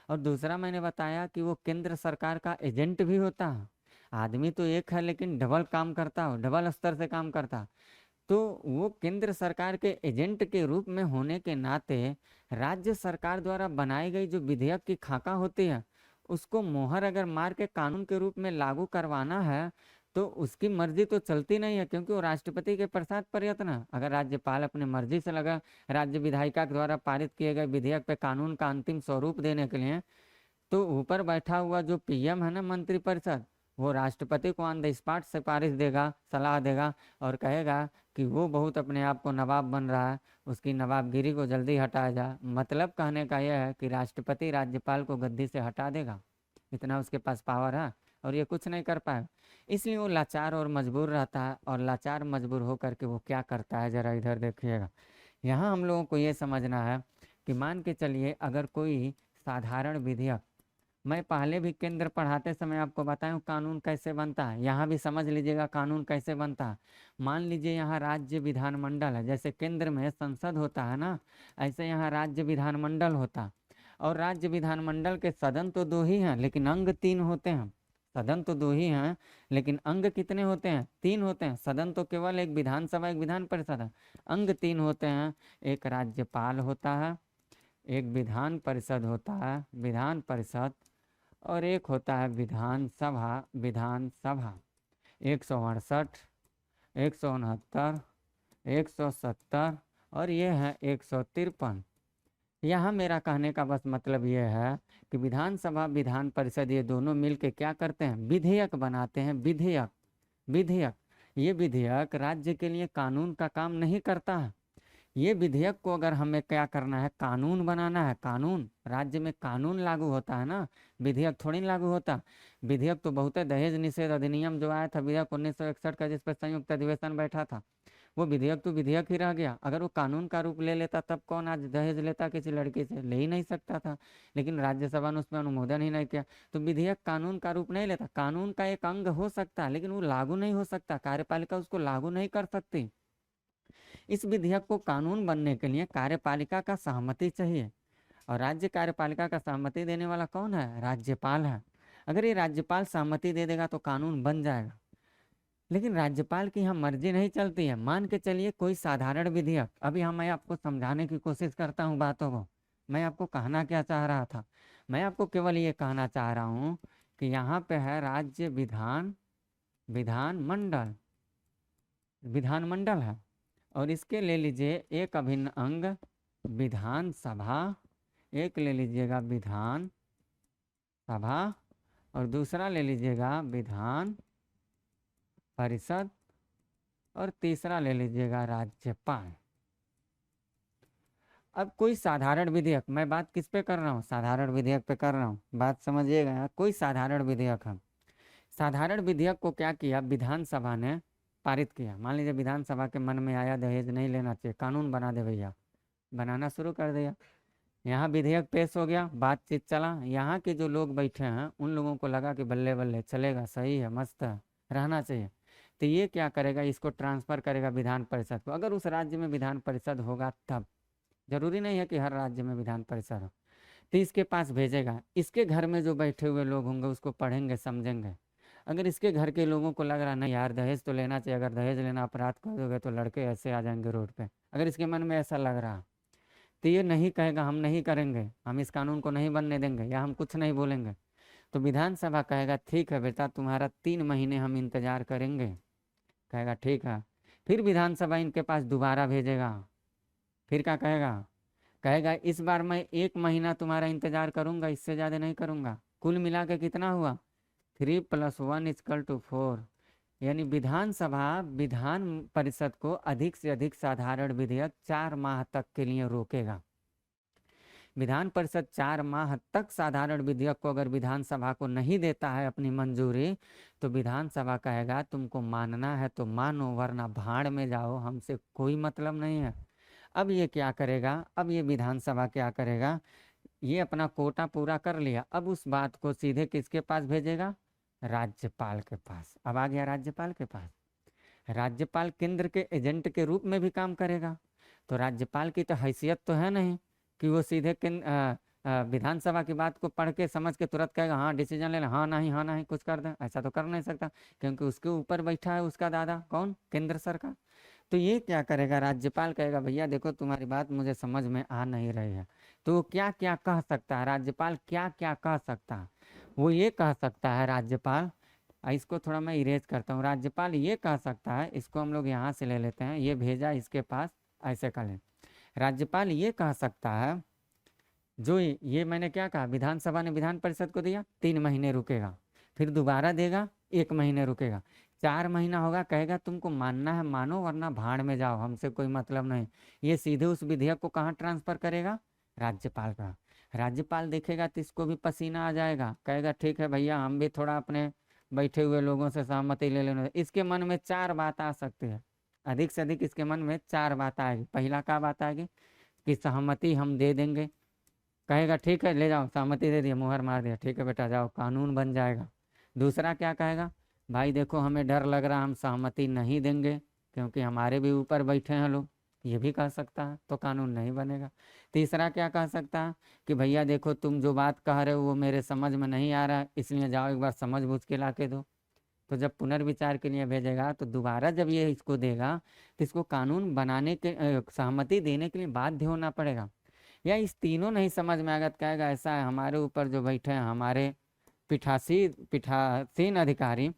और दूसरा मैंने बताया कि वो केंद्र सरकार का एजेंट भी होता है। आदमी तो एक है लेकिन डबल काम करता हो, डबल स्तर से काम करता। तो वो केंद्र सरकार के एजेंट के रूप में होने के नाते राज्य सरकार द्वारा बनाई गई जो विधेयक की खाका होती है उसको मोहर अगर मार के कानून के रूप में लागू करवाना है तो उसकी मर्जी तो चलती नहीं है, क्योंकि वो राष्ट्रपति के प्रसाद प्रयत्न है। अगर राज्यपाल अपने मर्जी से लगा राज्य विधायिका के द्वारा पारित किए गए विधेयक पे कानून का अंतिम स्वरूप देने के लिए, तो ऊपर बैठा हुआ जो पीएम है ना, मंत्रिपरिषद, वो राष्ट्रपति को ऑन द स्पॉट सिफारिश देगा, सलाह देगा और कहेगा कि वो बहुत अपने आप को नवाब बन रहा है, उसकी नवाबगिरी को जल्दी हटाया जाए। मतलब कहने का यह है कि राष्ट्रपति राज्यपाल को गद्दी से हटा देगा, इतना उसके पास पावर है और ये कुछ नहीं कर पाए। इसलिए वो लाचार और मजबूर रहता है, और लाचार मजबूर होकर के वो क्या करता है जरा इधर देखिएगा। यहाँ हम लोगों को ये समझना है कि मान के चलिए अगर कोई साधारण विधेयक, मैं पहले भी केंद्र पढ़ाते समय आपको बताऊं कानून कैसे बनता है, यहाँ भी समझ लीजिएगा कानून कैसे बनता है। मान लीजिए यहाँ राज्य विधानमंडल है, जैसे केंद्र में संसद होता है ना, ऐसे यहाँ राज्य विधानमंडल होता। और राज्य विधानमंडल के सदन तो दो ही हैं लेकिन अंग तीन होते हैं। सदन तो दो ही हैं लेकिन अंग कितने होते हैं? तीन होते हैं। सदन तो केवल एक विधानसभा एक विधान परिषद है, अंग तीन होते हैं। एक राज्यपाल होता है, एक विधान परिषद होता है विधान परिषद, और एक होता है विधानसभा विधानसभा। 168, 169, 170 और ये है 153। यहाँ मेरा कहने का बस मतलब ये है कि विधानसभा विधान परिषद ये दोनों मिलके क्या करते हैं? विधेयक बनाते हैं। विधेयक विधेयक ये विधेयक राज्य के लिए कानून का काम नहीं करता है। ये विधेयक को अगर हमें क्या करना है? कानून बनाना है। कानून, राज्य में कानून लागू होता है ना, विधेयक थोड़ी लागू होता। विधेयक तो बहुत है, दहेज निषेध अधिनियम जो आया था विधेयक 1961 का, जिस पर संयुक्त अधिवेशन बैठा था, वो विधेयक तो विधेयक ही रह गया। अगर वो कानून का रूप ले लेता तब कौन आज दहेज लेता किसी लड़की से? ले ही नहीं सकता था, लेकिन राज्यसभा ने उसमें अनुमोदन ही नहीं किया। तो विधेयक कानून का रूप नहीं लेता। कानून का एक अंग हो सकता है लेकिन वो लागू नहीं हो सकता, कार्यपालिका उसको लागू नहीं कर सकती। इस विधेयक को कानून बनने के लिए कार्यपालिका का सहमति चाहिए, और राज्य कार्यपालिका का सहमति देने वाला कौन है? राज्यपाल है। अगर ये राज्यपाल सहमति दे देगा तो कानून बन जाएगा, लेकिन राज्यपाल की यहाँ मर्जी नहीं चलती है। मान के चलिए कोई साधारण विधेयक, अभी मैं आपको समझाने की कोशिश करता हूँ बातों को। मैं आपको कहना क्या चाह रहा था? मैं आपको केवल ये कहना चाह रहा हूँ कि यहाँ पे है राज्य विधानमंडल, विधानमंडल है, और इसके ले लीजिए एक अभिन्न अंग विधानसभा, एक ले लीजिएगा विधान सभा, और दूसरा ले लीजिएगा विधान परिषद, और तीसरा ले लीजिएगा राज्यपाल। अब कोई साधारण विधेयक, मैं बात किस पे कर रहा हूँ? साधारण विधेयक पे कर रहा हूँ, बात समझिएगा। कोई साधारण विधेयक है, साधारण विधेयक को क्या किया? विधानसभा ने पारित किया। मान लीजिए विधानसभा के मन में आया दहेज नहीं लेना चाहिए, कानून बना दे भैया, बनाना शुरू कर दिया। यहाँ विधेयक पेश हो गया, बातचीत चला, यहाँ के जो लोग बैठे हैं उन लोगों को लगा कि बल्ले बल्ले चलेगा, सही है, मस्त है, रहना चाहिए। तो ये क्या करेगा? इसको ट्रांसफ़र करेगा विधान परिषद को। अगर उस राज्य में विधान परिषद होगा तब, जरूरी नहीं है कि हर राज्य में विधान परिषद हो, तो इसके पास भेजेगा। इसके घर में जो बैठे हुए लोग होंगे उसको पढ़ेंगे समझेंगे। अगर इसके घर के लोगों को लग रहा नहीं यार दहेज तो लेना चाहिए, अगर दहेज लेना अपराध कर दोगे तो लड़के ऐसे आ जाएंगे रोड पे, अगर इसके मन में ऐसा लग रहा, तो ये नहीं कहेगा हम नहीं करेंगे, हम इस कानून को नहीं बनने देंगे, या हम कुछ नहीं बोलेंगे। तो विधानसभा कहेगा ठीक है बेटा, तुम्हारा 3 महीने हम इंतजार करेंगे। कहेगा ठीक है। फिर विधानसभा इनके पास दोबारा भेजेगा। फिर क्या कहेगा? कहेगा इस बार मैं 1 महीना तुम्हारा इंतजार करूंगा, इससे ज़्यादा नहीं करूंगा। कुल मिला के कितना हुआ? 3 + 1 = 4। यानी विधानसभा विधान परिषद को अधिक से अधिक साधारण विधेयक 4 माह तक के लिए रोकेगा। विधान परिषद 4 माह तक साधारण विधेयक को अगर विधानसभा को नहीं देता है अपनी मंजूरी, तो विधानसभा कहेगा तुमको मानना है तो मानो, वरना भाड़ में जाओ, हमसे कोई मतलब नहीं है। अब ये क्या करेगा? अब ये विधानसभा क्या करेगा? ये अपना कोटा पूरा कर लिया, अब उस बात को सीधे किसके पास भेजेगा? राज्यपाल के पास। अब आ गया राज्यपाल के पास। राज्यपाल केंद्र के एजेंट के रूप में भी काम करेगा। तो राज्यपाल की तो हैसियत तो है नहीं कि वो सीधे विधानसभा की बात को पढ़ के समझ के तुरंत कहेगा हाँ डिसीजन ले ले, हाँ नहीं कुछ कर दे, ऐसा तो कर नहीं सकता, क्योंकि उसके ऊपर बैठा है उसका दादा कौन, केंद्र सरकार। तो ये क्या करेगा, राज्यपाल कहेगा भैया देखो तुम्हारी बात मुझे समझ में आ नहीं रही है। तो क्या क्या कह सकता है राज्यपाल, क्या क्या कह सकता है, वो ये कह सकता है राज्यपाल, इसको थोड़ा मैं इरेज करता हूँ, राज्यपाल ये कह सकता है, इसको हम लोग यहाँ से ले लेते हैं, ये भेजा इसके पास, ऐसे कर लें। राज्यपाल ये कह सकता है, जो ये मैंने क्या कहा, विधानसभा ने विधान परिषद को दिया 3 महीने रुकेगा, फिर दोबारा देगा 1 महीने रुकेगा, 4 महीना होगा, कहेगा तुमको मानना है मानो वरना भाड़ में जाओ, हमसे कोई मतलब नहीं। ये सीधे उस विधेयक को कहाँ ट्रांसफर करेगा, राज्यपाल का। राज्यपाल देखेगा तो इसको भी पसीना आ जाएगा, कहेगा ठीक है भैया हम भी थोड़ा अपने बैठे हुए लोगों से सहमति ले लेना। इसके मन में 4 बात आ सकती है, अधिक से अधिक इसके मन में 4 बात आएगी। पहला क्या बात आएगी कि सहमति हम दे देंगे, कहेगा ठीक है ले जाओ, सहमति दे दिया, मुहर मार दिया, ठीक है बेटा जाओ, कानून बन जाएगा। दूसरा क्या कहेगा, भाई देखो हमें डर लग रहा, हम सहमति नहीं देंगे क्योंकि हमारे भी ऊपर बैठे हैं लोग, ये भी कह सकता है, तो कानून नहीं बनेगा। तीसरा क्या कह सकता है कि भैया देखो तुम जो बात कह रहे हो वो मेरे समझ में नहीं आ रहा है, इसलिए जाओ एक बार समझ बूझ के ला के दो। तो जब पुनर्विचार के लिए भेजेगा तो दोबारा जब ये इसको देगा तो इसको कानून बनाने के सहमति देने के लिए बाध्य होना पड़ेगा। या इस तीनों नहीं समझ में आगत कहेगा ऐसा है, हमारे ऊपर जो बैठे हैं हमारे पीठासीन अधिकारी,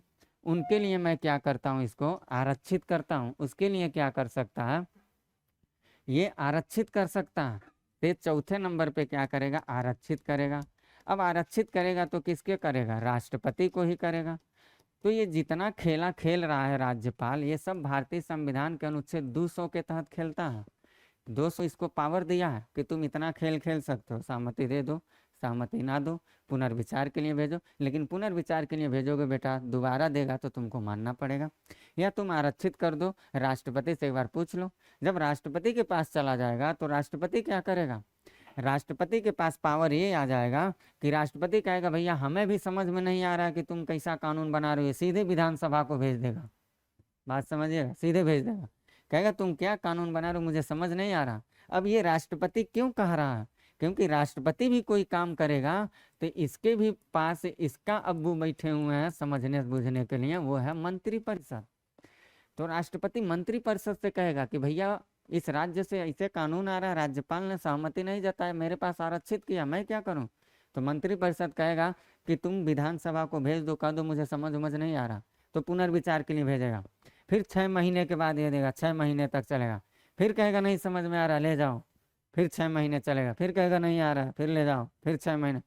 उनके लिए मैं क्या करता हूँ, इसको आरक्षित करता हूँ। उसके लिए क्या कर सकता है, ये आरक्षित कर सकता है। तो चौथे नंबर पे क्या करेगा, आरक्षित करेगा। अब आरक्षित करेगा तो किसके करेगा, राष्ट्रपति को ही करेगा। तो ये जितना खेला खेल रहा है राज्यपाल, ये सब भारतीय संविधान के अनुच्छेद 200 के तहत खेलता है। 200 इसको पावर दिया है कि तुम इतना खेल खेल सकते हो, सहमति दे दो, सहमति ना दो, पुनर्विचार के लिए भेजो, लेकिन पुनर्विचार के लिए भेजोगे बेटा दोबारा देगा तो तुमको मानना पड़ेगा, या तुम आरक्षित कर दो, राष्ट्रपति से एक बार पूछ लो। जब राष्ट्रपति के पास चला जाएगा तो राष्ट्रपति क्या करेगा, राष्ट्रपति के पास पावर ये आ जाएगा कि राष्ट्रपति कहेगा भैया हमें भी समझ में नहीं आ रहा कि तुम कैसा कानून बना रहे हो, सीधे विधानसभा को भेज देगा। बात समझिएगा, सीधे भेज देगा, कहेगा तुम क्या कानून बना रहे हो मुझे समझ नहीं आ रहा। अब ये राष्ट्रपति क्यों कह रहा है, क्योंकि राष्ट्रपति भी कोई काम करेगा तो इसके भी पास इसका अब्बू बैठे हुए हैं समझने बूझने के लिए, वो है मंत्रिपरिषद। तो राष्ट्रपति मंत्रिपरिषद से कहेगा कि भैया इस राज्य से ऐसे कानून आ रहा है, राज्यपाल ने सहमति नहीं जताया, मेरे पास आरक्षित किया, मैं क्या करूं। तो मंत्रिपरिषद कहेगा कि तुम विधानसभा को भेज दो, कह दो मुझे समझ नहीं आ रहा, तो पुनर्विचार के लिए भेजेगा। फिर 6 महीने के बाद ये देगा, 6 महीने तक चलेगा, फिर कहेगा नहीं समझ में आ रहा ले जाओ, फिर 6 महीने चलेगा, फिर कहेगा नहीं आ रहा फिर ले जाओ, फिर 6 महीने।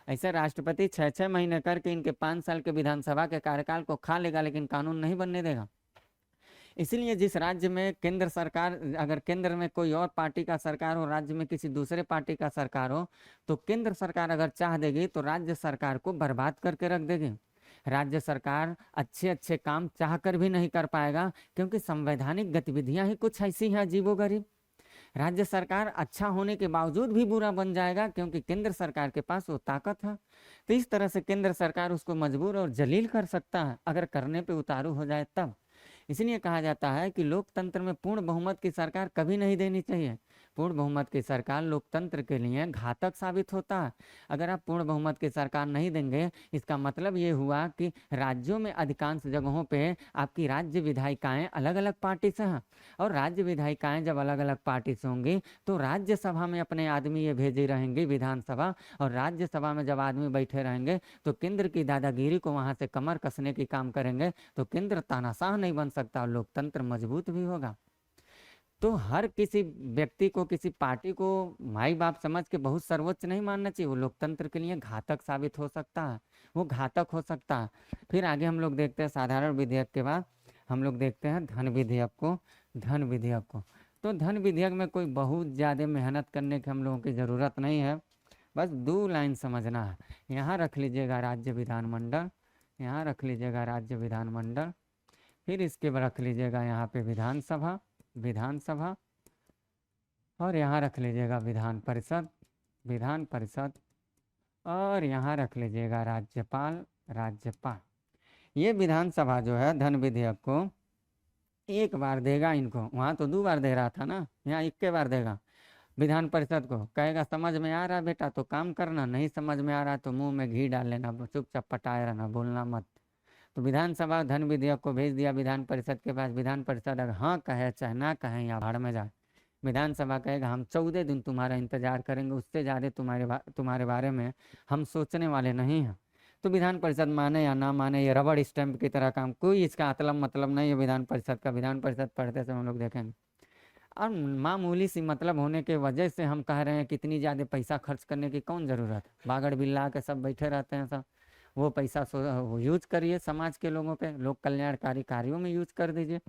ऐसे राष्ट्रपति 6 6 महीने करके इनके 5 साल के विधानसभा के कार्यकाल को खा लेगा, लेकिन कानून नहीं बनने देगा। इसीलिए जिस राज्य में केंद्र सरकार, अगर केंद्र में कोई और पार्टी का सरकार हो, राज्य में किसी दूसरे पार्टी का सरकार हो, तो केंद्र सरकार अगर चाह देगी तो राज्य सरकार को बर्बाद करके रख देगी। राज्य सरकार अच्छे अच्छे काम चाह कर भी नहीं कर पाएगा, क्योंकि संवैधानिक गतिविधियां ही कुछ ऐसी हैं अजीबोगरीब। राज्य सरकार अच्छा होने के बावजूद भी बुरा बन जाएगा, क्योंकि केंद्र सरकार के पास वो ताकत है। तो इस तरह से केंद्र सरकार उसको मजबूर और जलील कर सकता है, अगर करने पे उतारू हो जाए तब। इसलिए कहा जाता है कि लोकतंत्र में पूर्ण बहुमत की सरकार कभी नहीं देनी चाहिए। पूर्ण बहुमत की सरकार लोकतंत्र के लिए घातक साबित होता है। अगर आप पूर्ण बहुमत की सरकार नहीं देंगे, इसका मतलब ये हुआ कि राज्यों में अधिकांश जगहों पे आपकी राज्य विधायिकाएं अलग अलग पार्टी से हैं, और राज्य विधायिकाएं जब अलग अलग पार्टी से होंगी तो राज्यसभा में अपने आदमी ये भेजे रहेंगे विधानसभा, और राज्यसभा में जब आदमी बैठे रहेंगे तो केंद्र की दादागिरी को वहां से कमर कसने की काम करेंगे, तो केंद्र तानाशाह नहीं बन सकता और लोकतंत्र मजबूत भी होगा। तो हर किसी व्यक्ति को, किसी पार्टी को माई बाप समझ के बहुत सर्वोच्च नहीं मानना चाहिए, वो लोकतंत्र के लिए घातक साबित हो सकता है, वो घातक हो सकता है। फिर आगे हम लोग देखते हैं साधारण विधेयक के बाद हम लोग देखते हैं धन विधेयक को। धन विधेयक को तो धन विधेयक में कोई बहुत ज़्यादा मेहनत करने की हम लोगों की ज़रूरत नहीं है, बस 2 लाइन समझना है। यहाँ रख लीजिएगा राज्य विधानमंडल, यहाँ रख लीजिएगा राज्य विधानमंडल, फिर इसके बाद रख लीजिएगा यहाँ पे विधानसभा, विधानसभा, और यहाँ रख लीजिएगा विधान परिषद, विधान परिषद, और यहाँ रख लीजिएगा राज्यपाल, राज्यपाल। ये विधानसभा जो है धन विधेयक को एक बार देगा इनको, वहाँ तो 2 बार दे रहा था ना, यहाँ 1 बार देगा। विधान परिषद को, कहेगा समझ में आ रहा बेटा तो काम करना, नहीं समझ में आ रहा तो मुंह में घी डाल लेना, चुपचाप पटाए रहना, बोलना मत। तो विधानसभा धन विधेयक को भेज दिया विधान परिषद के पास। विधान परिषद अगर हाँ कहे चाहे ना कहे या भाड़ में जाए, विधानसभा कहेगा हम 14 दिन तुम्हारा इंतजार करेंगे, उससे ज़्यादा तुम्हारे बारे में हम सोचने वाले नहीं हैं। तो विधान परिषद माने या ना माने, ये रबड़ स्टैंप की तरह काम, कोई इसका मतलब नहीं है विधान परिषद का। विधान परिषद पढ़ते समय हम लोग देखेंगे, और मामूली सी मतलब होने के वजह से हम कह रहे हैं कि इतनी ज़्यादा पैसा खर्च करने की कौन ज़रूरत है। बागड़ बिल्ला के सब बैठे रहते हैं, सब वो पैसा यूज करिए समाज के लोगों पे, लोक कल्याणकारी कार्यों में यूज कर दीजिए।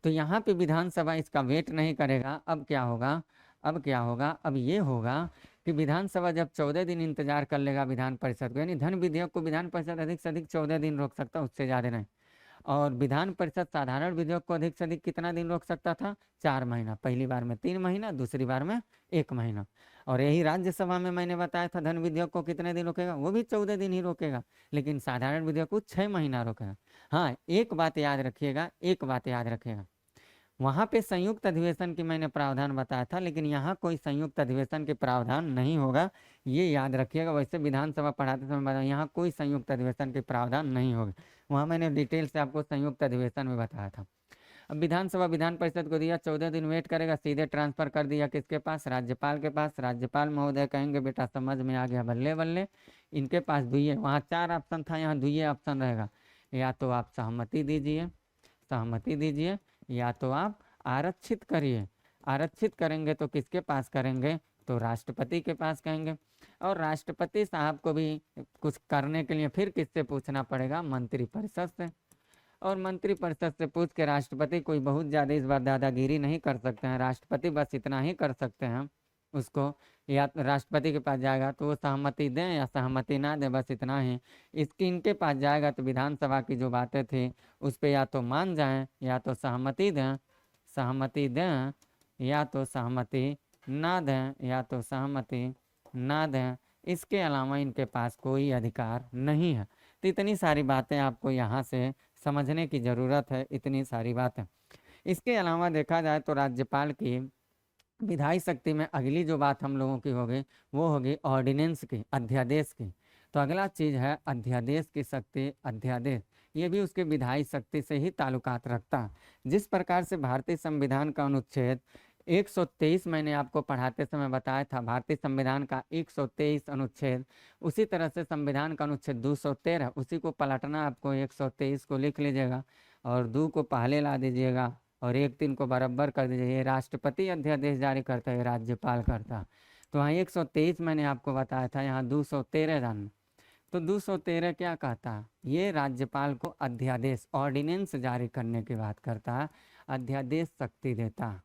तो यहाँ पे विधानसभा इसका वेट नहीं करेगा। अब क्या होगा, अब ये होगा कि विधानसभा जब 14 दिन इंतजार कर लेगा विधान परिषद को, यानी धन विधेयक को विधान परिषद अधिक से अधिक 14 दिन रोक सकता, उससे ज़्यादा नहीं। और विधान परिषद साधारण विधेयक को अधिक से अधिक कितना दिन रोक सकता था, 4 महीना। पहली बार में 3 महीना, दूसरी बार में 1 महीना। और यही राज्यसभा में मैंने बताया था धन विधेयक को कितने दिन रोकेगा, वो भी 14 दिन ही रोकेगा, लेकिन साधारण विधेयक को 6 महीना रोकेगा। हाँ, एक बात याद रखिएगा, वहाँ पे संयुक्त अधिवेशन की मैंने प्रावधान बताया था, लेकिन यहाँ कोई संयुक्त अधिवेशन के प्रावधान नहीं होगा, ये याद रखिएगा। वैसे विधानसभा पढ़ाते समय बताया, यहाँ कोई संयुक्त अधिवेशन के प्रावधान नहीं होगा, वहाँ मैंने डिटेल से आपको संयुक्त अधिवेशन में बताया था। अब विधानसभा विधान परिषद को दिया, 14 दिन वेट करेगा, सीधे ट्रांसफर कर दिया किसके पास, राज्यपाल के पास। राज्यपाल महोदय कहेंगे बेटा समझ में आ गया, बल्ले बल्ले। इनके पास दुइये, वहाँ 4 ऑप्शन था, यहाँ दुइये ऑप्शन रहेगा, या तो आप सहमति दीजिए या तो आप आरक्षित करिए। आरक्षित करेंगे तो किसके पास करेंगे, तो राष्ट्रपति के पास कहेंगे। और राष्ट्रपति साहब को भी कुछ करने के लिए फिर किससे पूछना पड़ेगा, मंत्रिपरिषद से। और मंत्रिपरिषद से पूछ के राष्ट्रपति कोई बहुत ज़्यादा इस बार दादागिरी नहीं कर सकते हैं। राष्ट्रपति बस इतना ही कर सकते हैं, उसको या राष्ट्रपति के पास जाएगा तो वो सहमति दें या सहमति ना दें, बस इतना ही। इनके पास जाएगा तो विधानसभा की जो बातें थी उस पर या तो मान जाएं या तो सहमति दें या तो सहमति ना दें, इसके अलावा इनके पास कोई अधिकार नहीं है। तो इतनी सारी बातें आपको यहाँ से समझने की ज़रूरत है, इतनी सारी बातें। इसके अलावा देखा जाए तो राज्यपाल की विधायी शक्ति में अगली जो बात हम लोगों की होगी वो होगी ऑर्डिनेंस की, अध्यादेश की। तो अगला चीज़ है अध्यादेश की शक्ति। अध्यादेश ये भी उसके विधायी शक्ति से ही ताल्लुकात रखता है। जिस प्रकार से भारतीय संविधान का अनुच्छेद 123 मैंने आपको पढ़ाते समय बताया था, भारतीय संविधान का 123 अनुच्छेद, उसी तरह से संविधान का अनुच्छेद 213, उसी को पलटना आपको, 123 को लिख लीजिएगा और 2 को पहले ला दीजिएगा और 1-3 को बराबर कर दीजिए। ये राष्ट्रपति अध्यादेश जारी करता है, राज्यपाल करता है। तो यहाँ 123 मैंने आपको बताया था, यहाँ 213 जानना। तो 213 क्या कहता है, ये राज्यपाल को अध्यादेश, ऑर्डिनेंस जारी करने की बात करता है, अध्यादेश शक्ति देता है।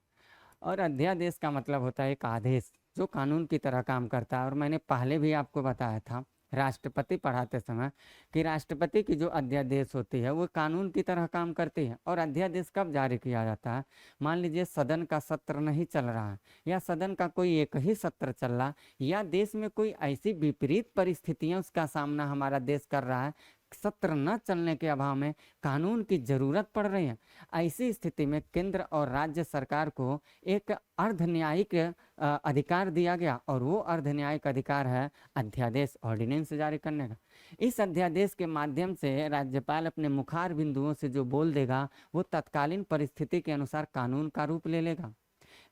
और अध्यादेश का मतलब होता है एक आदेश जो कानून की तरह काम करता है। और मैंने पहले भी आपको बताया था राष्ट्रपति पढ़ाते समय कि राष्ट्रपति की जो अध्यादेश होती है वो कानून की तरह काम करती है। और अध्यादेश कब जारी किया जाता है, मान लीजिए सदन का सत्र नहीं चल रहा है, या सदन का कोई एक ही सत्र चल रहा है, या देश में कोई ऐसी विपरीत परिस्थितियां उसका सामना हमारा देश कर रहा है, सत्र न चलने के अभाव में कानून की जरूरत पड़ रही है। ऐसी स्थिति में केंद्र और राज्य सरकार को एक अर्ध न्यायिक अधिकार दिया गया, और वो अर्ध न्यायिक अधिकार है अध्यादेश, ऑर्डिनेंस जारी करने का। इस अध्यादेश के माध्यम से राज्यपाल अपने मुखार बिंदुओं से जो बोल देगा वो तत्कालीन परिस्थिति के अनुसार कानून का रूप ले लेगा।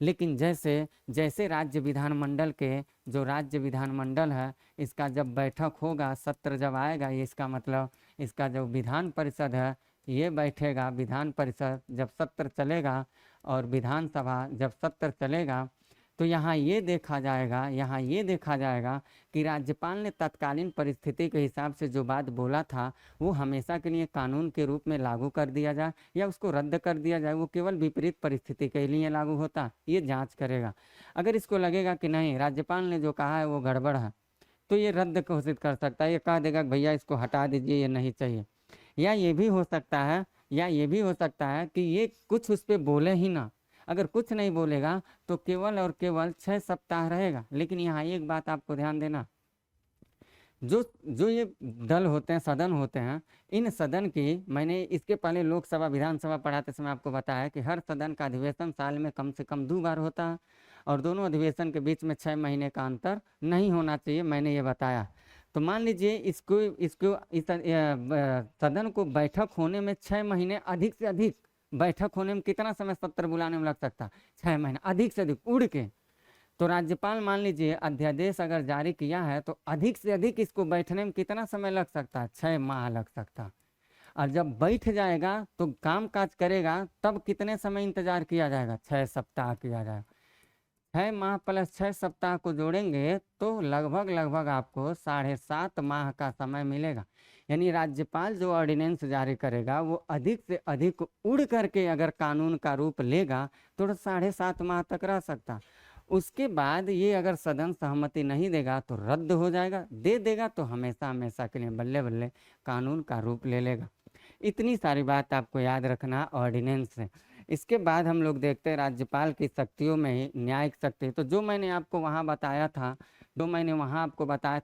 लेकिन जैसे जैसे राज्य विधानमंडल के, जो राज्य विधानमंडल है, इसका जब बैठक होगा, सत्र जब आएगा, ये इसका मतलब इसका जो विधान परिषद है ये बैठेगा, विधान परिषद जब सत्र चलेगा और विधानसभा जब सत्र चलेगा, तो यहाँ ये देखा जाएगा कि राज्यपाल ने तत्कालीन परिस्थिति के हिसाब से जो बात बोला था वो हमेशा के लिए कानून के रूप में लागू कर दिया जाए या उसको रद्द कर दिया जाए, वो केवल विपरीत परिस्थिति के लिए लागू होता, ये जांच करेगा। अगर इसको लगेगा कि नहीं राज्यपाल ने जो कहा है वो गड़बड़ है, तो ये रद्द घोषित कर सकता है, ये कह देगा भैया इसको हटा दीजिए, ये नहीं चाहिए। या ये भी हो सकता है कि ये कुछ उस पर बोले ही ना, अगर कुछ नहीं बोलेगा तो केवल और केवल 6 सप्ताह रहेगा। लेकिन यहाँ एक बात आपको ध्यान देना, जो ये दल होते हैं, सदन होते हैं, इन सदन की, मैंने इसके पहले लोकसभा विधानसभा पढ़ाते समय आपको बताया कि हर सदन का अधिवेशन साल में कम से कम 2 बार होता है। और दोनों अधिवेशन के बीच में 6 महीने का अंतर नहीं होना चाहिए, मैंने ये बताया। तो मान लीजिए इसको इसको इस सदन को बैठक होने में 6 महीने, अधिक से अधिक बैठक होने में कितना समय सत्र बुलाने में लग सकता है? 6 महीने, अधिक से अधिक उड़ के। तो राज्यपाल मान लीजिए अध्यादेश अगर जारी किया है तो अधिक से अधिक इसको बैठने में कितना समय लग सकता है? 6 माह लग सकता है। और जब बैठ जाएगा तो काम काज करेगा तब कितने समय इंतजार किया जाएगा? 6 सप्ताह किया जाएगा। 6 माह प्लस 6 सप्ताह को जोड़ेंगे तो लगभग आपको 7.5 माह का समय मिलेगा। यानी राज्यपाल जो ऑर्डिनेंस जारी करेगा वो अधिक से अधिक उड़ करके अगर कानून का रूप लेगा तो 7.5 माह तक रह सकता। उसके बाद ये अगर सदन सहमति नहीं देगा तो रद्द हो जाएगा, दे देगा तो हमेशा हमेशा के लिए बल्ले बल्ले कानून का रूप ले लेगा। इतनी सारी बात आपको याद रखना ऑर्डिनेंस से। इसके बाद हम लोग देखते हैं राज्यपाल की शक्तियों में ही न्यायिक शक्ति। तो जो मैंने आपको वहाँ बताया था,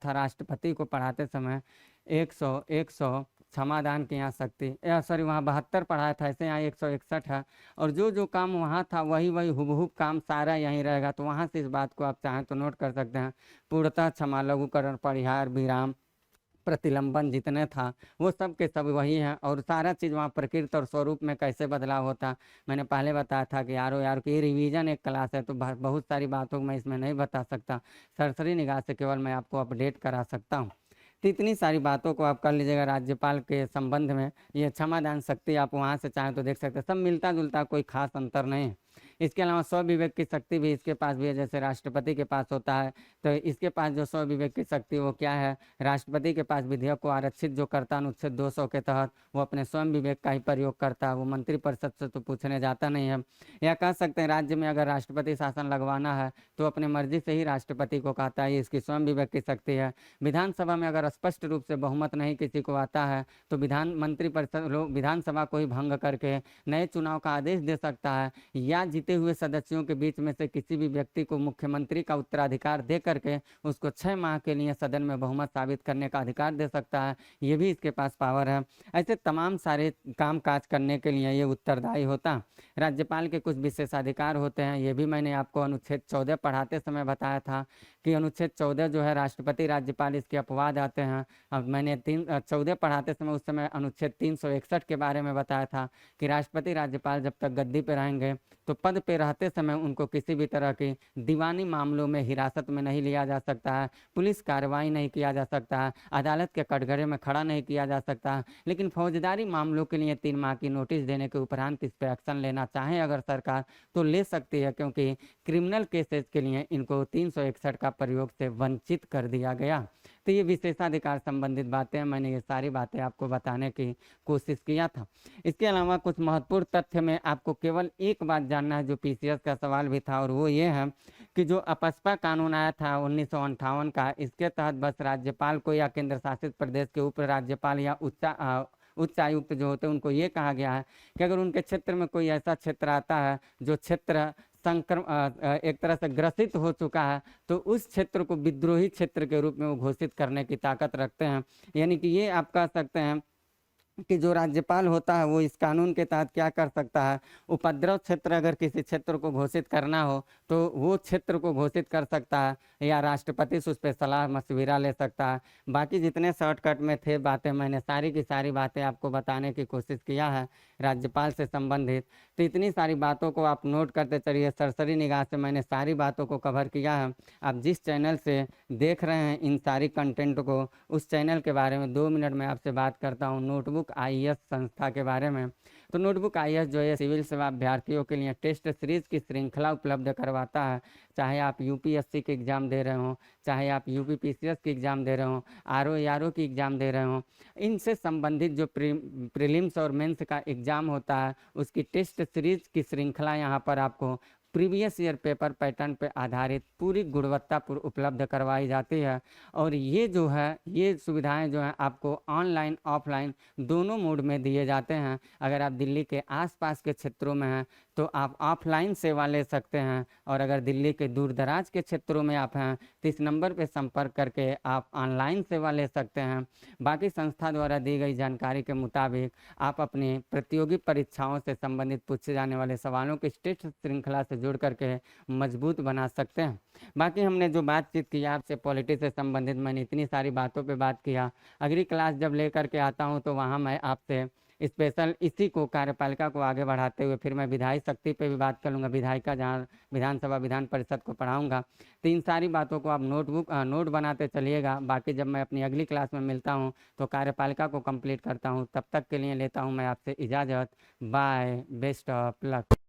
राष्ट्रपति को पढ़ाते समय 100 क्षमादान की यहाँ शक्ति, सॉरी वहाँ 72 पढ़ाया था, ऐसे यहाँ 161 है। और जो काम वहाँ था वही हुबहू काम सारा यहीं रहेगा। तो वहाँ से इस बात को आप चाहें तो नोट कर सकते हैं। पूर्णतः क्षमा, लघुकरण, परिहार, विराम, प्रतिलंबन जितने था वो सब के सब वही हैं। और सारा चीज़ वहाँ प्रकृति और स्वरूप में कैसे बदलाव होता, मैंने पहले बताया था कि यार की रिवीजन एक क्लास है तो बहुत सारी बातों को मैं इसमें नहीं बता सकता, सरसरी निगाह से केवल मैं आपको अपडेट करा सकता हूँ। तो इतनी सारी बातों को आप कर लीजिएगा राज्यपाल के संबंध में। ये क्षमादान शक्ति आप वहाँ से चाहें तो देख सकते हैं, सब मिलता जुलता, कोई खास अंतर नहीं है। इसके अलावा स्वविवेक की शक्ति भी इसके पास भी है, जैसे राष्ट्रपति के पास होता है। तो इसके पास जो स्वविवेक की शक्ति वो क्या है? राष्ट्रपति के पास विधेयक को आरक्षित जो करता अनुच्छेद 200 के तहत वो अपने स्वयं विवेक का ही प्रयोग करता है, वो मंत्रिपरिषद से तो पूछने जाता नहीं है। या कह सकते हैं राज्य में अगर राष्ट्रपति शासन लगवाना है तो अपने मर्जी से ही राष्ट्रपति को कहता है, ये इसकी स्वयं विवेक की शक्ति है। विधानसभा में अगर स्पष्ट रूप से बहुमत नहीं किसी को आता है तो मंत्रिपरिषद लोग विधानसभा को ही भंग करके नए चुनाव का आदेश दे सकता है, या जीते हुए सदस्यों के बीच में से किसी भी व्यक्ति को मुख्यमंत्री का उत्तराधिकार दे करके उसको 6 माह के लिए सदन में बहुमत साबित करने का अधिकार दे सकता है। ये भी इसके पास पावर है। ऐसे तमाम सारे काम काज करने के लिए ये उत्तरदायी होता। राज्यपाल के कुछ विशेषाधिकार होते हैं, ये भी मैंने आपको अनुच्छेद 14 पढ़ाते समय बताया था कि अनुच्छेद 14 जो है राष्ट्रपति राज्यपाल इसके अपवाद आते हैं। अब मैंने 14 पढ़ाते समय उस समय अनुच्छेद 361 के बारे में बताया था कि राष्ट्रपति राज्यपाल जब तक गद्दी पे रहेंगे तो पद पे रहते समय उनको किसी भी तरह की दीवानी मामलों में हिरासत में नहीं लिया जा सकता है, पुलिस कार्रवाई नहीं किया जा सकता है, अदालत के कटघरे में खड़ा नहीं किया जा सकता है। लेकिन फौजदारी मामलों के लिए 3 माह की नोटिस देने के उपरांत इस पर एक्शन लेना चाहे अगर सरकार तो ले सकती है, क्योंकि क्रिमिनल केसेस के लिए इनको 361 का प्रयोग से वंचित कर दिया गया। तो ये विशेषाधिकार संबंधित बातें हैं, मैंने ये सारी बातें आपको बताने की कोशिश किया था। इसके अलावा कुछ महत्वपूर्ण तथ्य में आपको केवल एक बात जानना है जो पीसीएस का सवाल भी था, और वो ये है कि जो अपस्पा कानून आया था 1958 का, इसके तहत बस राज्यपाल को या केंद्र शासित प्रदेश के उप राज्यपाल या उच्चायुक्त जो होते हैं उनको ये कहा गया है कि अगर उनके क्षेत्र में कोई ऐसा क्षेत्र आता है जो क्षेत्र एक तरह से ग्रसित हो चुका है तो उस क्षेत्र को विद्रोही क्षेत्र के रूप में वो घोषित करने की ताकत रखते हैं। यानी कि ये आप कह सकते हैं कि जो राज्यपाल होता है वो इस कानून के तहत क्या कर सकता है, उपद्रव क्षेत्र अगर किसी क्षेत्र को घोषित करना हो तो वो क्षेत्र को घोषित कर सकता है, या राष्ट्रपति से उस पर सलाह मशविरा ले सकता है। बाकी जितने शॉर्टकट में थे बातें मैंने सारी की सारी बातें आपको बताने की कोशिश किया है राज्यपाल से संबंधित। तो इतनी सारी बातों को आप नोट करते चलिए, सरसरी निगाह से मैंने सारी बातों को कवर किया है। आप जिस चैनल से देख रहे हैं इन सारी कंटेंट को, उस चैनल के बारे में 2 मिनट में आपसे बात करता हूँ, नोटबुक आईएएस संस्था के बारे में। तो नोटबुक आईएएस जो है सिविल सेवा अभ्यर्थियों के लिए टेस्ट सीरीज की श्रृंखला उपलब्ध करवाता है। चाहे आप यूपीएससी की एग्ज़ाम दे रहे हो, चाहे आप यूपीपीसीएस की एग्ज़ाम दे रहे हो, आरओ की एग्ज़ाम दे रहे हो, इनसे संबंधित जो प्रीलिम्स और मेंस का एग्ज़ाम होता है उसकी टेस्ट सीरीज की श्रृंखला यहाँ पर आपको प्रीवियस ईयर पेपर पैटर्न पर आधारित पूरी गुणवत्तापूर्ण उपलब्ध करवाई जाती है। और ये जो है ये सुविधाएं जो हैं आपको ऑनलाइन ऑफलाइन दोनों मोड में दिए जाते हैं। अगर आप दिल्ली के आसपास के क्षेत्रों में हैं तो आप ऑफलाइन सेवा ले सकते हैं, और अगर दिल्ली के दूर दराज के क्षेत्रों में आप हैं तो इस नंबर पर संपर्क करके आप ऑनलाइन सेवा ले सकते हैं। बाकी संस्था द्वारा दी गई जानकारी के मुताबिक आप अपनी प्रतियोगी परीक्षाओं से संबंधित पूछे जाने वाले सवालों की टेस्ट श्रृंखला से जुड़ करके मजबूत बना सकते हैं। बाकी हमने जो बातचीत की आपसे पॉलिटिक्स से संबंधित, मैंने इतनी सारी बातों पे बात किया। अगली क्लास जब लेकर के आता हूँ तो वहाँ मैं आपसे स्पेशल इसी को कार्यपालिका को आगे बढ़ाते हुए फिर मैं विधायी शक्ति पे भी बात करूँगा, विधायिका जहाँ विधानसभा विधान परिषद को पढ़ाऊँगा। तो इन सारी बातों को आप नोट बनाते चलिएगा। बाकी जब मैं अपनी अगली क्लास में मिलता हूँ तो कार्यपालिका को कंप्लीट करता हूँ। तब तक के लिए लेता हूँ मैं आपसे इजाज़त। Bye, best of luck.